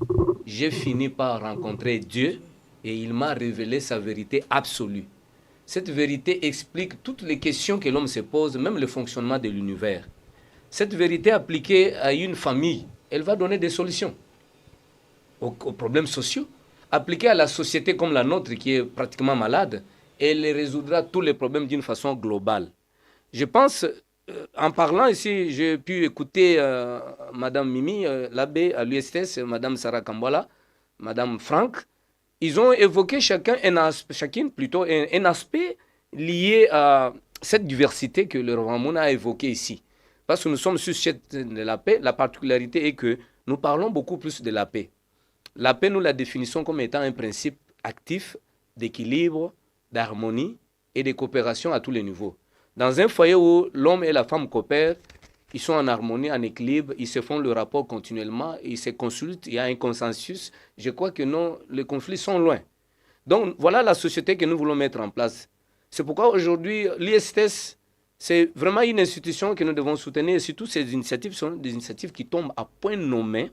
Speaker 1: j'ai fini par rencontrer Dieu et il m'a révélé sa vérité absolue. Cette vérité explique toutes les questions que l'homme se pose, même le fonctionnement de l'univers. Cette vérité appliquée à une famille, elle va donner des solutions aux problèmes sociaux. Appliquée à la société comme la nôtre qui est pratiquement malade, elle résoudra tous les problèmes d'une façon globale. Je pense, en parlant ici, j'ai pu écouter Madame Mimi, l'abbé à l'USTS, Madame Sarah Kambola, Madame Franck. Ils ont évoqué chacune un aspect lié à cette diversité que le Ramon a évoqué ici. Parce que nous sommes sur de la paix, la particularité est que nous parlons beaucoup plus de la paix. La paix, nous la définissons comme étant un principe actif d'équilibre, d'harmonie et de coopération à tous les niveaux. Dans un foyer où l'homme et la femme coopèrent, ils sont en harmonie, en équilibre, ils se font le rapport continuellement, ils se consultent, il y a un consensus. Je crois que non, les conflits sont loin. Donc voilà la société que nous voulons mettre en place. C'est pourquoi aujourd'hui, l'ISTS, c'est vraiment une institution que nous devons soutenir. Et surtout, ces initiatives sont des initiatives qui tombent à point nommé.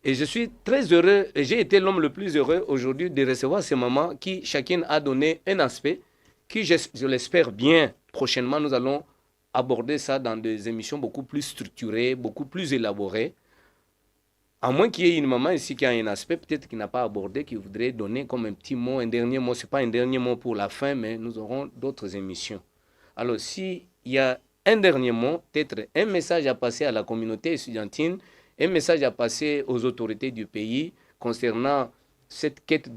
Speaker 1: Et je suis très heureux, et j'ai été l'homme le plus heureux aujourd'hui de recevoir ces mamans qui, chacune a donné un aspect qui, je l'espère bien, prochainement, nous allons aborder ça dans des émissions beaucoup plus structurées, beaucoup plus élaborées. À moins qu'il y ait une maman ici qui a un aspect peut-être qui n'a pas abordé, qui voudrait donner comme un petit mot, un dernier mot. Ce n'est pas un dernier mot pour la fin, mais nous aurons d'autres émissions. Alors, s'il y a un dernier mot, peut-être un message à passer à la communauté estudiantine, un message à passer aux autorités du pays concernant cette quête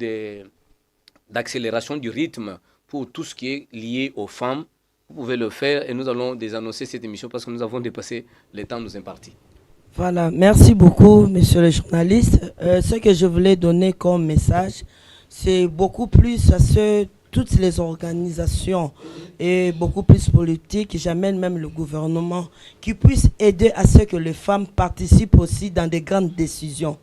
Speaker 1: d'accélération du rythme pour tout ce qui est lié aux femmes, vous pouvez le faire et nous allons désannoncer cette émission parce que nous avons dépassé le temps nous imparti.
Speaker 2: Voilà, merci beaucoup, monsieur le journaliste. Ce que je voulais donner comme message, c'est beaucoup plus à toutes les organisations et beaucoup plus politiques, j'amène même le gouvernement, qui puissent aider à ce que les femmes participent aussi dans des grandes décisions.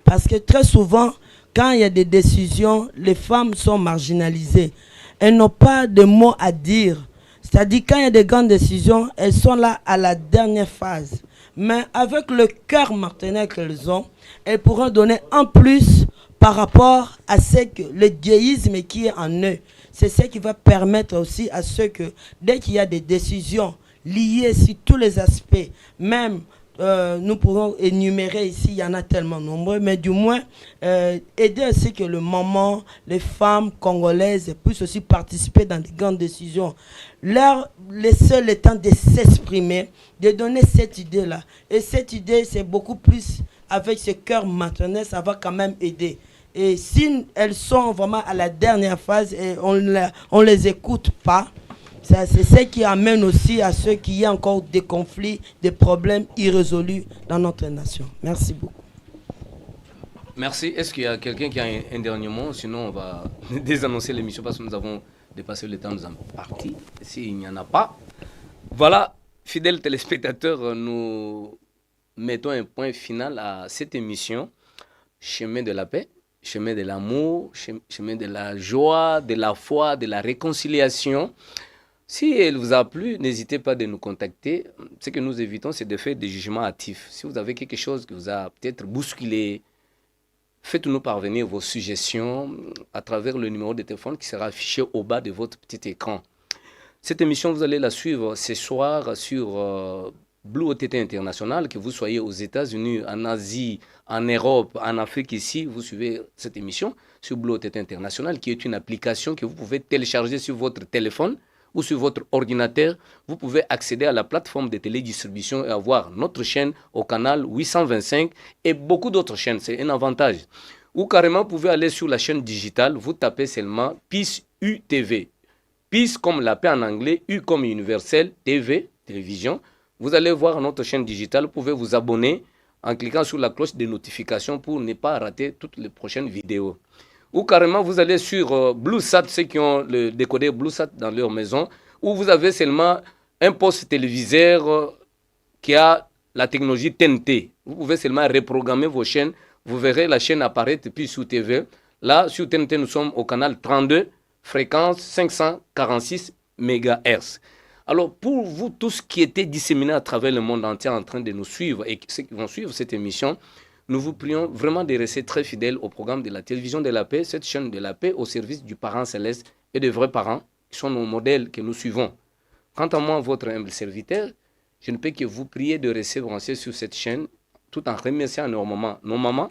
Speaker 2: Parce que très souvent, quand il y a des décisions, les femmes sont marginalisées. Elles n'ont pas de mots à dire. C'est-à-dire, quand il y a des grandes décisions, elles sont là à la dernière phase. Mais avec le cœur maternel qu'elles ont, elles pourront donner en plus par rapport à le déisme qui est en eux. C'est ce qui va permettre aussi à ceux que, dès qu'il y a des décisions liées sur tous les aspects, même nous pourrons énumérer ici, il y en a tellement nombreux, mais du moins aider aussi que le moment, les femmes congolaises puissent aussi participer dans des grandes décisions. Leur laisser le temps de s'exprimer, de donner cette idée-là. Et cette idée, c'est beaucoup plus avec ce cœur maternel, ça va quand même aider. Et si elles sont vraiment à la dernière phase et on les écoute pas, c'est ce qui amène aussi à ce qu'il y ait encore des conflits, des problèmes irrésolus dans notre nation. Merci beaucoup.
Speaker 1: Merci. Est-ce qu'il y a quelqu'un qui a un dernier mot? Sinon, on va désannoncer l'émission parce que nous avons dépassé le temps nous imparti. S'il n'y en a pas. Voilà, fidèles téléspectateurs, nous mettons un point final à cette émission. Chemin de la paix, chemin de l'amour, chemin de la joie, de la foi, de la réconciliation. Si elle vous a plu, n'hésitez pas de nous contacter. Ce que nous évitons, c'est de faire des jugements hâtifs. Si vous avez quelque chose qui vous a peut-être bousculé, faites-nous parvenir vos suggestions à travers le numéro de téléphone qui sera affiché au bas de votre petit écran. Cette émission, vous allez la suivre ce soir sur Blue OTT International, que vous soyez aux États-Unis, en Asie, en Europe, en Afrique ici, vous suivez cette émission sur Blue OTT International, qui est une application que vous pouvez télécharger sur votre téléphone ou sur votre ordinateur. Vous pouvez accéder à la plateforme de télédistribution et avoir notre chaîne au canal 825 et beaucoup d'autres chaînes. C'est un avantage. Ou carrément, vous pouvez aller sur la chaîne digitale, vous tapez seulement Peace UTV. Peace comme la paix en anglais, U comme universel, TV, télévision. Vous allez voir notre chaîne digitale, vous pouvez vous abonner en cliquant sur la cloche de notification pour ne pas rater toutes les prochaines vidéos. Ou carrément, vous allez sur BlueSat, ceux qui ont le décodeur BlueSat dans leur maison, où vous avez seulement un poste téléviseur qui a la technologie TNT. Vous pouvez seulement reprogrammer vos chaînes vous verrez la chaîne apparaître, puis sur TV. Là, sur TNT, nous sommes au canal 32, fréquence 546 MHz. Alors, pour vous tous qui étaient disséminés à travers le monde entier en train de nous suivre et ceux qui vont suivre cette émission, nous vous prions vraiment de rester très fidèles au programme de la télévision de la paix, cette chaîne de la paix au service du parent céleste et des vrais parents qui sont nos modèles que nous suivons. Quant à moi, votre humble serviteur, je ne peux que vous prier de rester branchés sur cette chaîne tout en remerciant nos mamans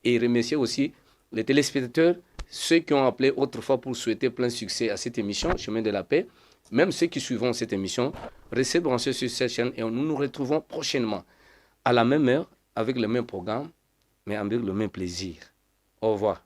Speaker 1: et remercier aussi les téléspectateurs, ceux qui ont appelé autrefois pour souhaiter plein succès à cette émission, Chemin de la paix. Même ceux qui suivront cette émission, restez branchés sur cette chaîne et nous nous retrouvons prochainement à la même heure avec le même programme, mais avec le même plaisir. Au revoir.